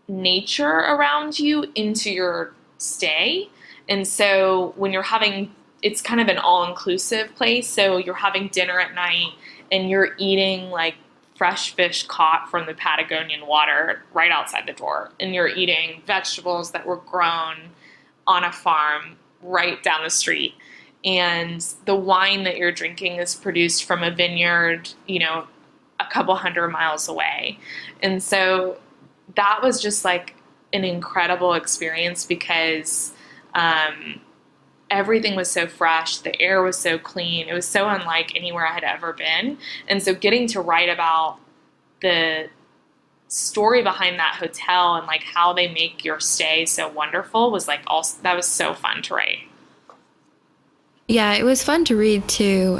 nature around you into your stay. And so when you're it's kind of an all-inclusive place. So you're having dinner at night and you're eating like fresh fish caught from the Patagonian water right outside the door. And you're eating vegetables that were grown on a farm right down the street. And the wine that you're drinking is produced from a vineyard, a couple 100 miles away. And so that was just like an incredible experience because everything was so fresh. The air was so clean. It was so unlike anywhere I had ever been. And so getting to write about the story behind that hotel and like how they make your stay so wonderful was like that was so fun to write. Yeah, it was fun to read too.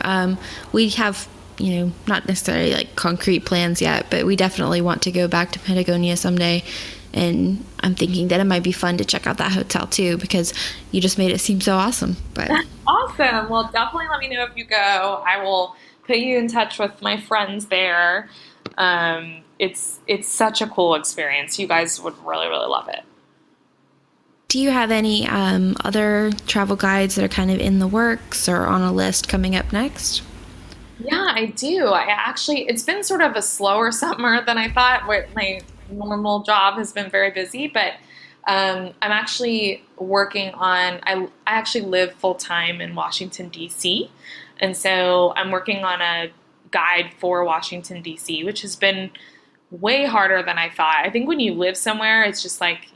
We have, not necessarily like concrete plans yet, but we definitely want to go back to Patagonia someday. And I'm thinking that it might be fun to check out that hotel too, because you just made it seem so awesome. But awesome. Well, definitely let me know if you go. I will put you in touch with my friends there. It's such a cool experience. You guys would really, really love it. Do you have any other travel guides that are kind of in the works or on a list coming up next? Yeah, I do. It's been sort of a slower summer than I thought. My normal job has been very busy, but I'm actually working on, I actually live full-time in Washington, D.C., and so I'm working on a guide for Washington, D.C., which has been way harder than I thought. I think when you live somewhere, it's just like,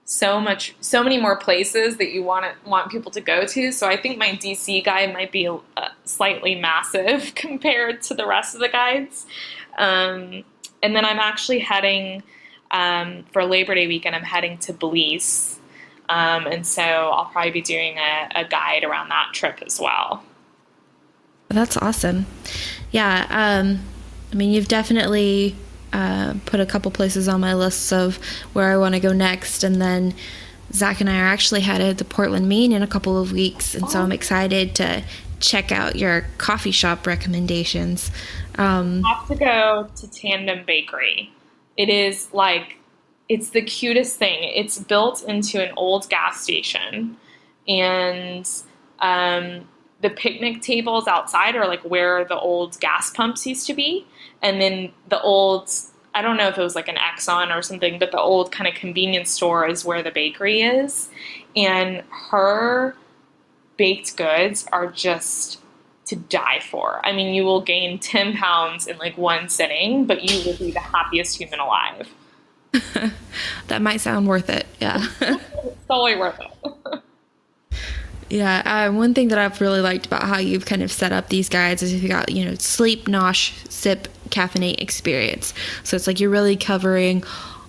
so many more places that you want people to go to. So I think my DC guide might be slightly massive compared to the rest of the guides. And then I'm actually heading for Labor Day weekend. I'm heading to Belize, and so I'll probably be doing a guide around that trip as well. That's awesome. Yeah, you've definitely put a couple places on my list of where I want to go next, and then Zach and I are actually headed to Portland, Maine in a couple of weeks, and so I'm excited to check out your coffee shop recommendations. Have to go to Tandem Bakery. It is like, it's the cutest thing. It's built into an old gas station, and the picnic tables outside are like where the old gas pumps used to be, and then the old, I don't know if it was like an Exxon or something, but the old kind of convenience store is where the bakery is, and her baked goods are just to die for. I mean, you will gain 10 pounds in like one sitting, but you will be the happiest human alive. That might sound worth it. Yeah. It's totally worth it. Yeah. One thing that I've really liked about how you've kind of set up these guides is you've got, sleep, nosh, sip, caffeinate, experience. So it's like you're really covering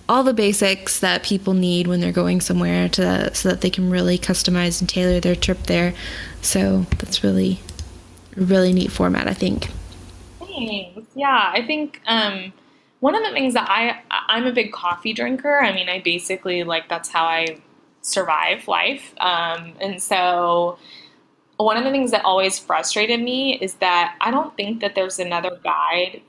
all the basics that people need when they're going somewhere so that they can really customize and tailor their trip there. So that's really a really neat format, I think. Thanks. Yeah, I think one of the things that I'm a big coffee drinker. I mean, I basically like that's how I survive life. And so one of the things that always frustrated me is that I don't think that there's another guide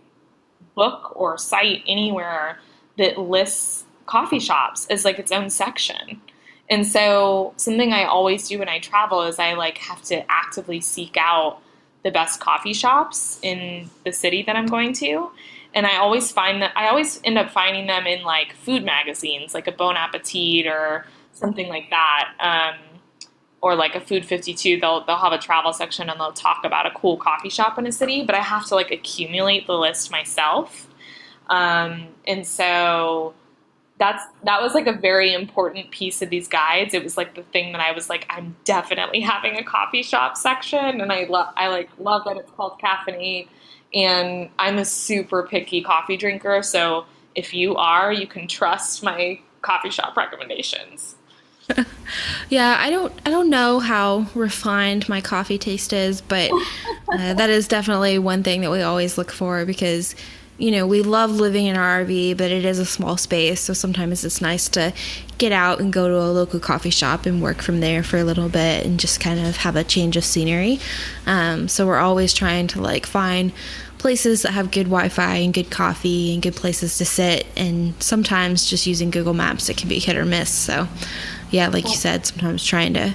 book or site anywhere that lists coffee shops as like its own section. And so something I always do when I travel is I like have to actively seek out the best coffee shops in the city that I'm going to. And I always end up finding them in like food magazines, like a Bon Appetit or something like that. Or like a Food 52, they'll have a travel section and they'll talk about a cool coffee shop in a city, but I have to like accumulate the list myself. And so that was like a very important piece of these guides. It was like the thing that I was like, I'm definitely having a coffee shop section, and I love that it's called Caffeinate. And I'm a super picky coffee drinker, so if you are, you can trust my coffee shop recommendations. Yeah, I don't know how refined my coffee taste is, but that is definitely one thing that we always look for because, we love living in our RV, but it is a small space, so sometimes it's nice to get out and go to a local coffee shop and work from there for a little bit and just kind of have a change of scenery. So we're always trying to like find places that have good Wi-Fi and good coffee and good places to sit, and sometimes just using Google Maps, it can be hit or miss. So yeah, like you said, sometimes trying to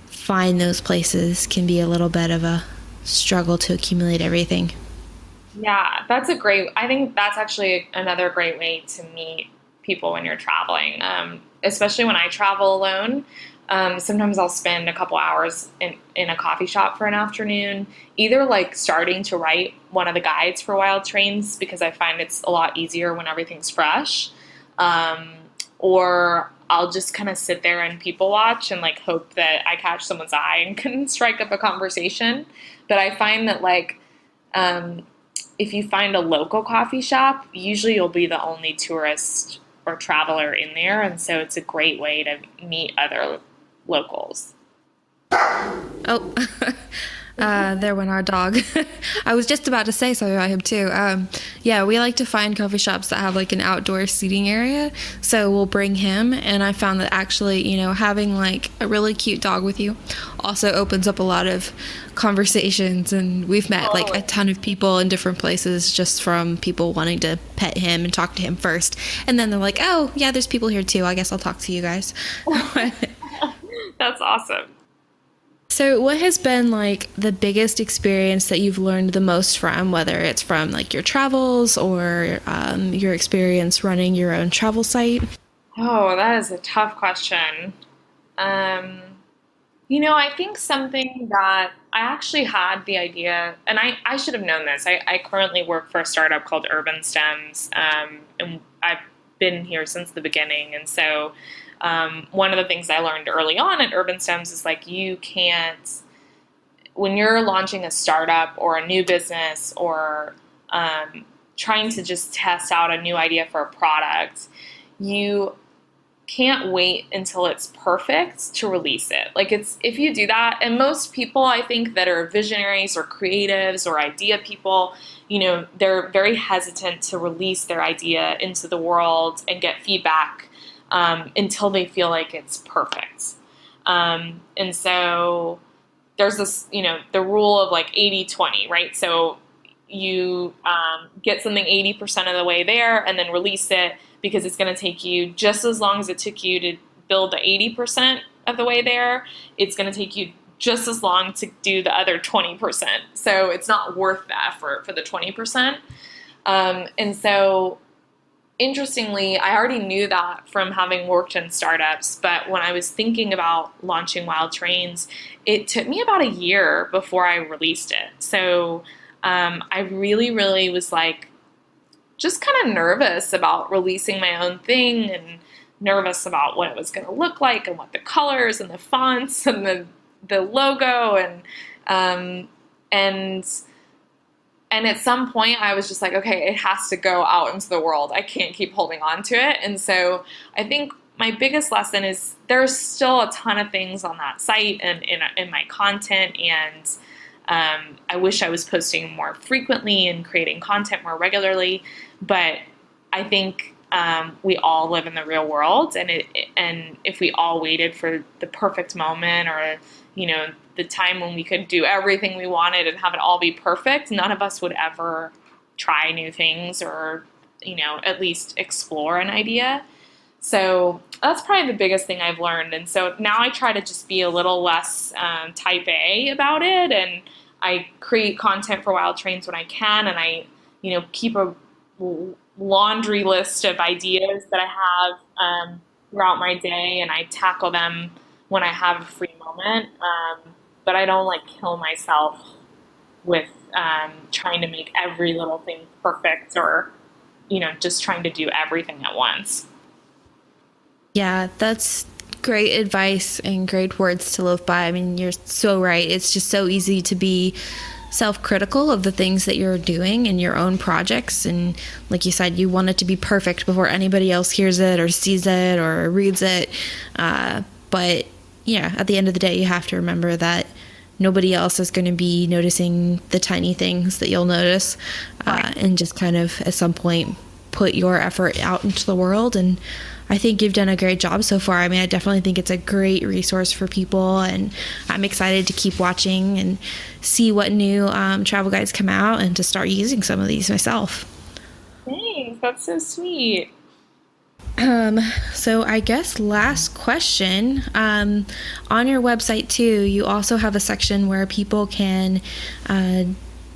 find those places can be a little bit of a struggle to accumulate everything. Yeah, I think that's actually another great way to meet people when you're traveling, especially when I travel alone. Sometimes I'll spend a couple hours in a coffee shop for an afternoon, either like starting to write one of the guides for Wild Trains because I find it's a lot easier when everything's fresh, or I'll just kind of sit there and people watch and like hope that I catch someone's eye and can strike up a conversation. But I find that like if you find a local coffee shop, usually you'll be the only tourist or traveler in there, and so it's a great way to meet other locals. Oh, there went our dog. I was just about to say something about him too. Yeah, we like to find coffee shops that have like an outdoor seating area, so we'll bring him. And I found that actually, having like a really cute dog with you also opens up a lot of conversations. And we've met like a ton of people in different places just from people wanting to pet him and talk to him first, and then they're like, "Oh, yeah, there's people here too. I guess I'll talk to you guys." That's awesome. So what has been like the biggest experience that you've learned the most from, whether it's from like your travels or your experience running your own travel site? Oh, that is a tough question. I think something that I actually had the idea, and I should have known this. I currently work for a startup called Urban Stems, and I've been here since the beginning. And so one of the things I learned early on at Urban Stems is like you can't, when you're launching a startup or a new business or trying to just test out a new idea for a product, you can't wait until it's perfect to release it. Like if you do that, and most people I think that are visionaries or creatives or idea people, they're very hesitant to release their idea into the world and get feedback until they feel like it's perfect. And so there's this, the rule of like 80-20, right? So you get something 80% of the way there and then release it, because it's going to take you just as long as it took you to build the 80% of the way there. It's going to take you just as long to do the other 20%. So it's not worth the effort for the 20%. And so interestingly, I already knew that from having worked in startups, but when I was thinking about launching Wild Trains, it took me about a year before I released it. So I really, really was like just kind of nervous about releasing my own thing, and nervous about what it was going to look like and what the colors and the fonts and the logo and at some point I was just like, okay, it has to go out into the world. I can't keep holding on to it. And so I think my biggest lesson is there's still a ton of things on that site and in my content, and I wish I was posting more frequently and creating content more regularly. But I think we all live in the real world, and if we all waited for the perfect moment, or the time when we could do everything we wanted and have it all be perfect, none of us would ever try new things, or at least explore an idea. So that's probably the biggest thing I've learned. And so now I try to just be a little less type A about it, and I create content for Wild Trains when I can, and I keep a laundry list of ideas that I have throughout my day, and I tackle them when I have a free moment. But I don't kill myself with trying to make every little thing perfect, or just trying to do everything at once. Yeah, that's great advice and great words to live by. I mean, you're so right. It's just so easy to be self-critical of the things that you're doing in your own projects, and like you said, you want it to be perfect before anybody else hears it or sees it or reads it, but yeah, at the end of the day, you have to remember that nobody else is going to be noticing the tiny things that you'll notice, and just kind of at some point put your effort out into the world. And I think you've done a great job so far. I mean, I definitely think it's a great resource for people, and I'm excited to keep watching and see what new travel guides come out, and to start using some of these myself. Thanks, that's so sweet. So I guess last question, on your website too, you also have a section where people can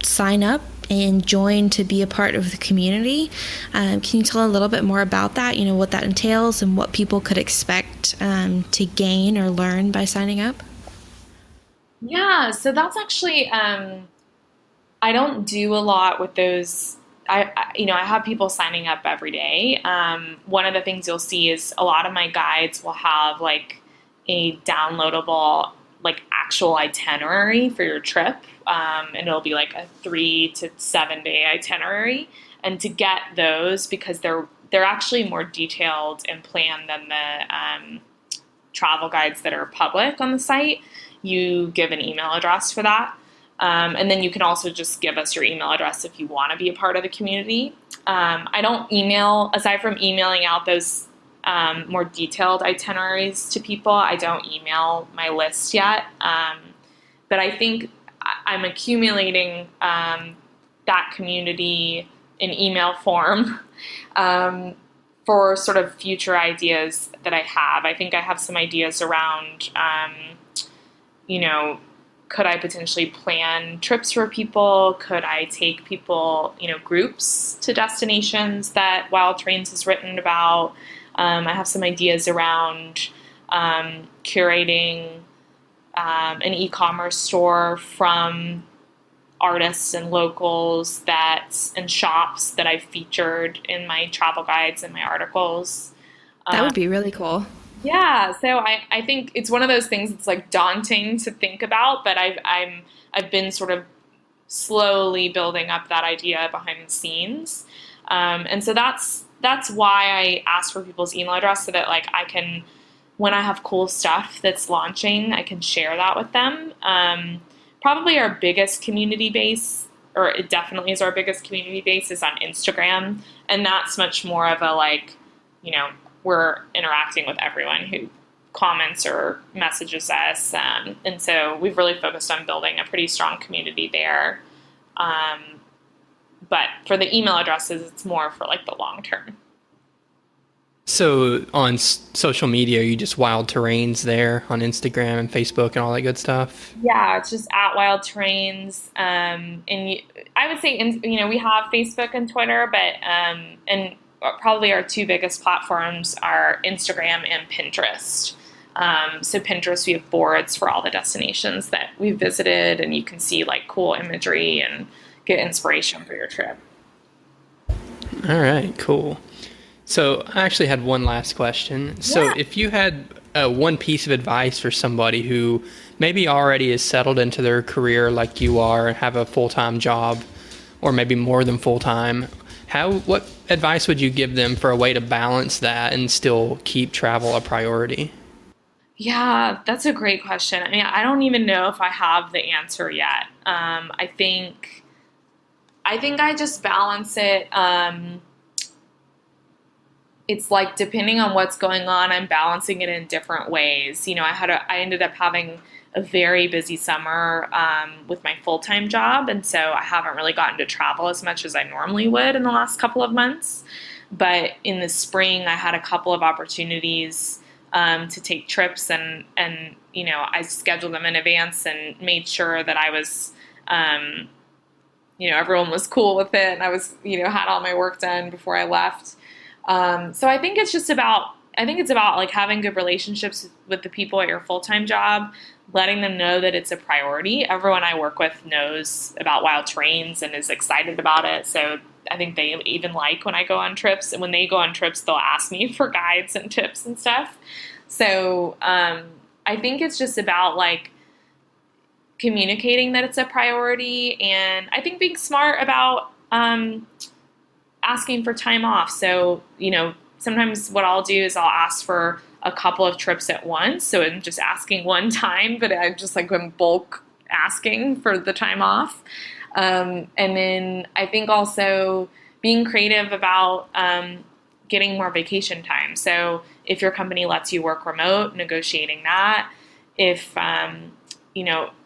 sign up and join to be a part of the community. Can you tell a little bit more about that, what that entails and what people could expect to gain or learn by signing up? Yeah, so that's actually, I don't do a lot with those. I have people signing up every day. One of the things you'll see is a lot of my guides will have a downloadable actual itinerary for your trip, and it'll be a 3 to 7 day itinerary. And to get those, because they're actually more detailed and planned than the travel guides that are public on the site, you give an email address for that. And then you can also just give us your email address if you want to be a part of the community. I don't email, aside from emailing out those more detailed itineraries to people, I don't email my list yet. But I think I'm accumulating that community in email form for sort of future ideas that I have. I think I have some ideas around, could I potentially plan trips for people? Could I take people, groups to destinations that Wild Trains has written about? I have some ideas around curating an e-commerce store from artists and locals and shops that I've featured in my travel guides and my articles. That would be really cool. Yeah, so I think it's one of those things that's daunting to think about, but I've been sort of slowly building up that idea behind the scenes, and so that's why I ask for people's email address, so that I can, when I have cool stuff that's launching, I can share that with them. Probably our biggest community base, or it definitely is our biggest community base, is on Instagram, and that's much more of a we're interacting with everyone who comments or messages us. And so we've really focused on building a pretty strong community there. But for the email addresses, it's more for like the long term. So on social media, are you just Wild Terrains there on Instagram and Facebook and all that good stuff? Yeah, it's just at Wild Terrains. I would say, we have Facebook and Twitter, but and probably our two biggest platforms are Instagram and Pinterest. So Pinterest, we have boards for all the destinations that we've visited, and you can see like cool imagery and get inspiration for your trip. All right, cool. So I actually had one last question. So if you had one piece of advice for somebody who maybe already is settled into their career like you are and have a full-time job, or maybe more than full-time, what advice would you give them for a way to balance that and still keep travel a priority? Yeah, that's a great question. I mean, I don't even know if I have the answer yet. I think I just balance it. It's like depending on what's going on, I'm balancing it in different ways. I ended up having a very busy summer with my full-time job, and so I haven't really gotten to travel as much as I normally would in the last couple of months. But in the spring, I had a couple of opportunities to take trips, and I scheduled them in advance and made sure that I was, everyone was cool with it, and I was, had all my work done before I left. So I think it's about like having good relationships with the people at your full-time job, letting them know that it's a priority. Everyone I work with knows about Wild Terrains and is excited about it. So I think they even like when I go on trips, and when they go on trips, they'll ask me for guides and tips and stuff. So, I think it's just about like communicating that it's a priority, and I think being smart about, asking for time off. So, sometimes what I'll do is I'll ask for a couple of trips at once. So I'm just asking one time, but I'm just like I'm bulk asking for the time off. And then I think also being creative about getting more vacation time. So if your company lets you work remote, negotiating that. If,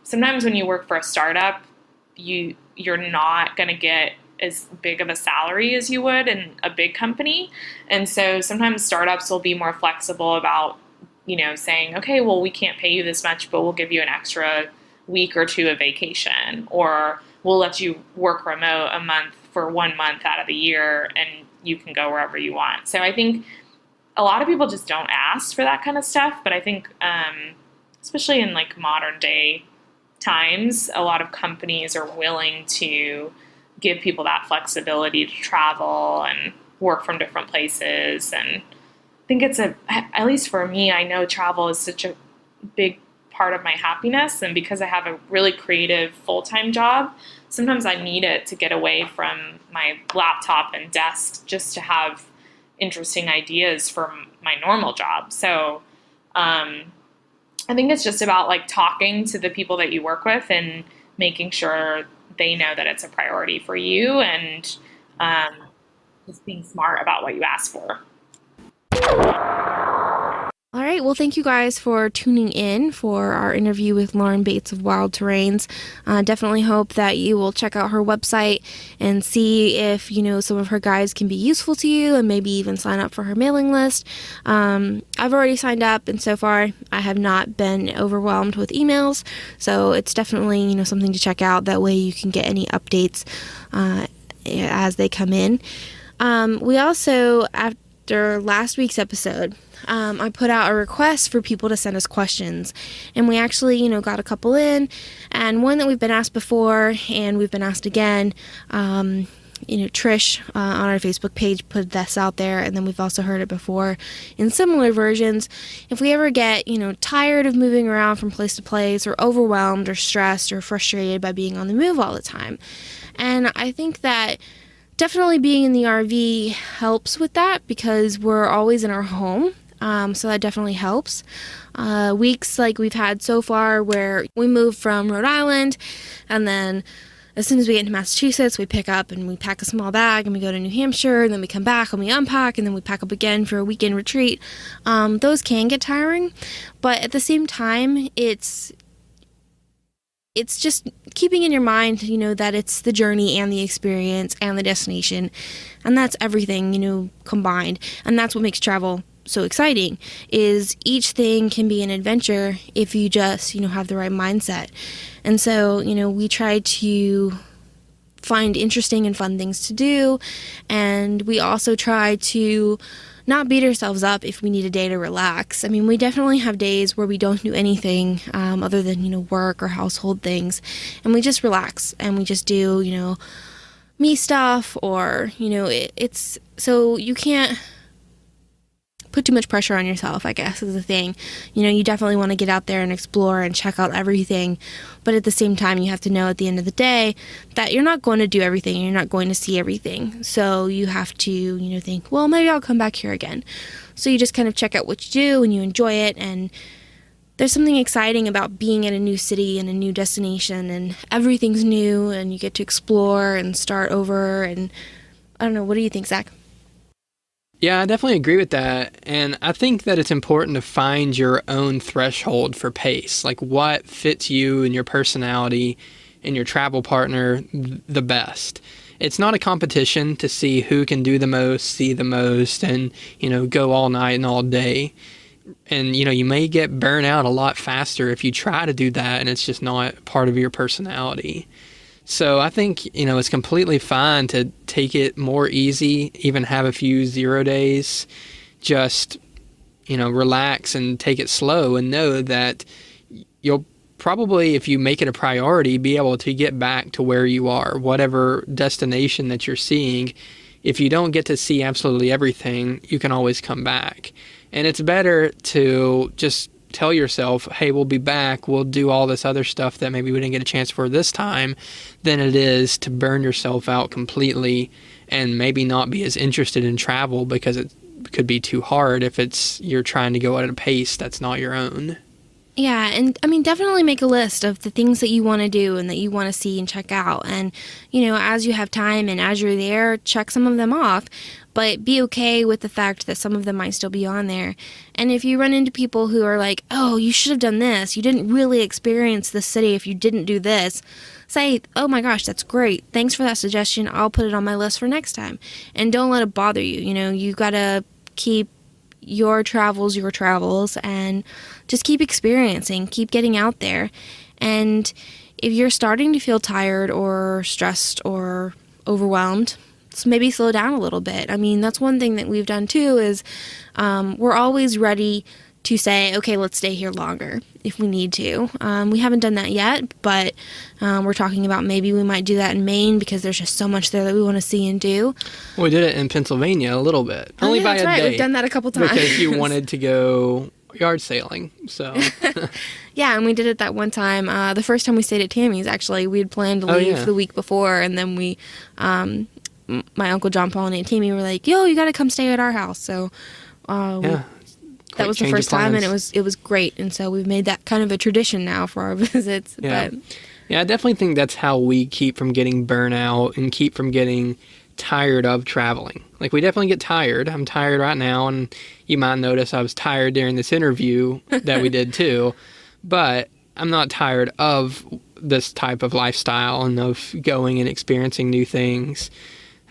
sometimes when you work for a startup, you're not going to get as big of a salary as you would in a big company. And so sometimes startups will be more flexible about, saying, okay, well, we can't pay you this much, but we'll give you an extra week or two of vacation, or we'll let you work remote a month for 1 month out of the year, and you can go wherever you want. So I think a lot of people just don't ask for that kind of stuff. But I think, especially in like modern day times, a lot of companies are willing to give people that flexibility to travel and work from different places. And I think at least for me, I know travel is such a big part of my happiness. And because I have a really creative full-time job, sometimes I need it to get away from my laptop and desk just to have interesting ideas for my normal job. So I think it's just about like talking to the people that you work with and making sure they know that it's a priority for you, and just being smart about what you ask for. All right. Well, thank you guys for tuning in for our interview with Lauren Bates of Wild Terrains. Definitely hope that you will check out her website and see if, some of her guides can be useful to you, and maybe even sign up for her mailing list. I've already signed up, and so far I have not been overwhelmed with emails. So it's definitely, something to check out. That way you can get any updates as they come in. We also, after last week's episode, I put out a request for people to send us questions, and we actually, got a couple in, and one that we've been asked before, and we've been asked again. Trish on our Facebook page put this out there, and then we've also heard it before in similar versions. If we ever get, tired of moving around from place to place, or overwhelmed or stressed or frustrated by being on the move all the time. And I think that definitely being in the RV helps with that, because we're always in our home. So that definitely helps. Weeks like we've had so far where we moved from Rhode Island, and then as soon as we get into Massachusetts, we pick up and we pack a small bag and we go to New Hampshire, and then we come back and we unpack, and then we pack up again for a weekend retreat. Those can get tiring, but at the same time, it's just keeping in your mind, that it's the journey and the experience and the destination, and that's everything, combined. And that's what makes travel so exciting, is each thing can be an adventure if you just, have the right mindset. And so, we try to find interesting and fun things to do, and we also try to not beat ourselves up if we need a day to relax. I mean, we definitely have days where we don't do anything other than, work or household things, and we just relax and we just do, me stuff, or, it's so you can't put too much pressure on yourself, I guess, is the thing. You definitely want to get out there and explore and check out everything, but at the same time, you have to know at the end of the day that you're not going to do everything and you're not going to see everything. So you have to, think, well, maybe I'll come back here again. So you just kind of check out what you do and you enjoy it, and there's something exciting about being in a new city and a new destination, and everything's new and you get to explore and start over. And I don't know, what do you think, Zach? Yeah, I definitely agree with that. And I think that it's important to find your own threshold for pace, like what fits you and your personality and your travel partner the best. It's not a competition to see who can do the most, see the most, and, go all night and all day. And, you may get burnt out a lot faster if you try to do that and it's just not part of your personality. So I think, it's completely fine to take it more easy, even have a few 0 days, just, relax and take it slow, and know that you'll probably, if you make it a priority, be able to get back to where you are, whatever destination that you're seeing. If you don't get to see absolutely everything, you can always come back. And it's better to just tell yourself, hey, we'll be back, we'll do all this other stuff that maybe we didn't get a chance for this time, than it is to burn yourself out completely and maybe not be as interested in travel because it could be too hard if you're trying to go at a pace that's not your own. Yeah, and I mean, definitely make a list of the things that you want to do and that you want to see and check out. And, as you have time and as you're there, check some of them off, but be okay with the fact that some of them might still be on there. And if you run into people who are like, oh, you should have done this, you didn't really experience the city if you didn't do this, say, oh my gosh, that's great. Thanks for that suggestion. I'll put it on my list for next time. And don't let it bother you. You got to keep your travels, and just keep experiencing, keep getting out there. And if you're starting to feel tired or stressed or overwhelmed, so maybe slow down a little bit. I mean, that's one thing that we've done too, is we're always ready to say, okay, let's stay here longer if we need to. We haven't done that yet, but we're talking about maybe we might do that in Maine because there's just so much there that we want to see and do. We did it in Pennsylvania a little bit. Only by that's a right. day. We've done that a couple times. Because you wanted to go yard sailing, so... Yeah, and we did it that one time. The first time we stayed at Tammy's, actually, we had planned to leave the week before, and then we... my Uncle John, Paul, and Aunt Tammy were like, yo, you got to come stay at our house. So that was the first time, and it was great. And so we've made that kind of a tradition now for our visits. Yeah. Yeah, I definitely think that's how we keep from getting burnout and keep from getting tired of traveling. Like, we definitely get tired. I'm tired right now, and you might notice I was tired during this interview that we did too. But I'm not tired of this type of lifestyle and of going and experiencing new things.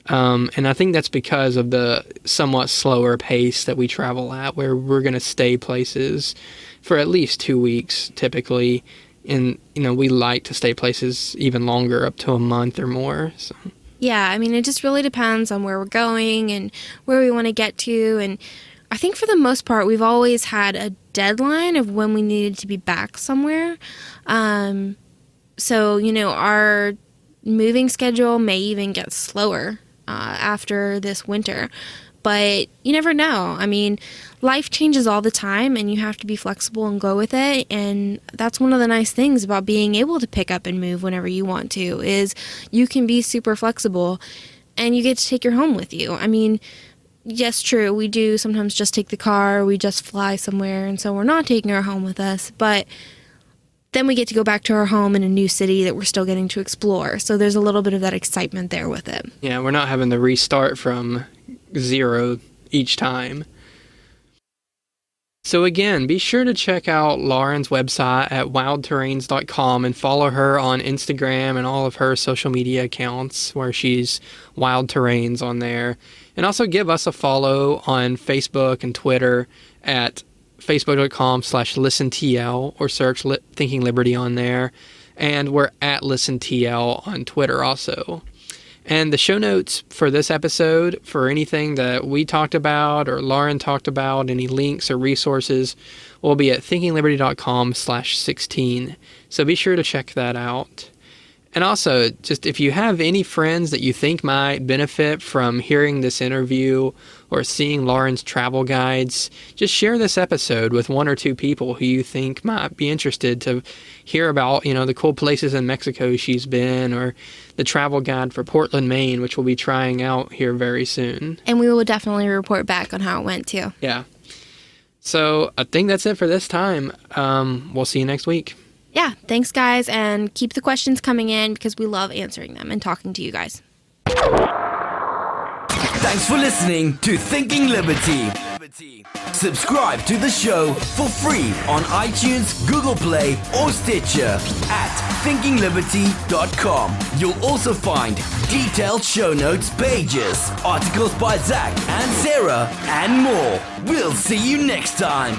And I think that's because of the somewhat slower pace that we travel at, where we're going to stay places for at least 2 weeks typically. And, we like to stay places even longer, up to a month or more. So. Yeah, I mean, it just really depends on where we're going and where we want to get to. And I think for the most part, we've always had a deadline of when we needed to be back somewhere. So, our moving schedule may even get slower after this winter. But you never know. I mean, life changes all the time, and you have to be flexible and go with it. And that's one of the nice things about being able to pick up and move whenever you want to, is you can be super flexible, and you get to take your home with you. I mean, yes, true, we do sometimes just take the car, we just fly somewhere, and so we're not taking our home with us. But then we get to go back to our home in a new city that we're still getting to explore. So there's a little bit of that excitement there with it. Yeah, we're not having to restart from zero each time. So again, be sure to check out Lauren's website at wildterrains.com and follow her on Instagram and all of her social media accounts where she's Wild Terrains on there. And also give us a follow on Facebook and Twitter at facebook.com/listentl or search Thinking Liberty on there. And we're at ListenTL on Twitter also. And the show notes for this episode, for anything that we talked about or Lauren talked about, any links or resources, will be at thinkingliberty.com/16. So be sure to check that out. And also, just if you have any friends that you think might benefit from hearing this interview or seeing Lauren's travel guides, just share this episode with one or two people who you think might be interested to hear about, the cool places in Mexico she's been, or the travel guide for Portland, Maine, which we'll be trying out here very soon. And we will definitely report back on how it went, too. Yeah. So I think that's it for this time. We'll see you next week. Yeah, thanks, guys, and keep the questions coming in because we love answering them and talking to you guys. Thanks for listening to Thinking Liberty. Subscribe to the show for free on iTunes, Google Play, or Stitcher at thinkingliberty.com. You'll also find detailed show notes pages, articles by Zach and Sarah, and more. We'll see you next time.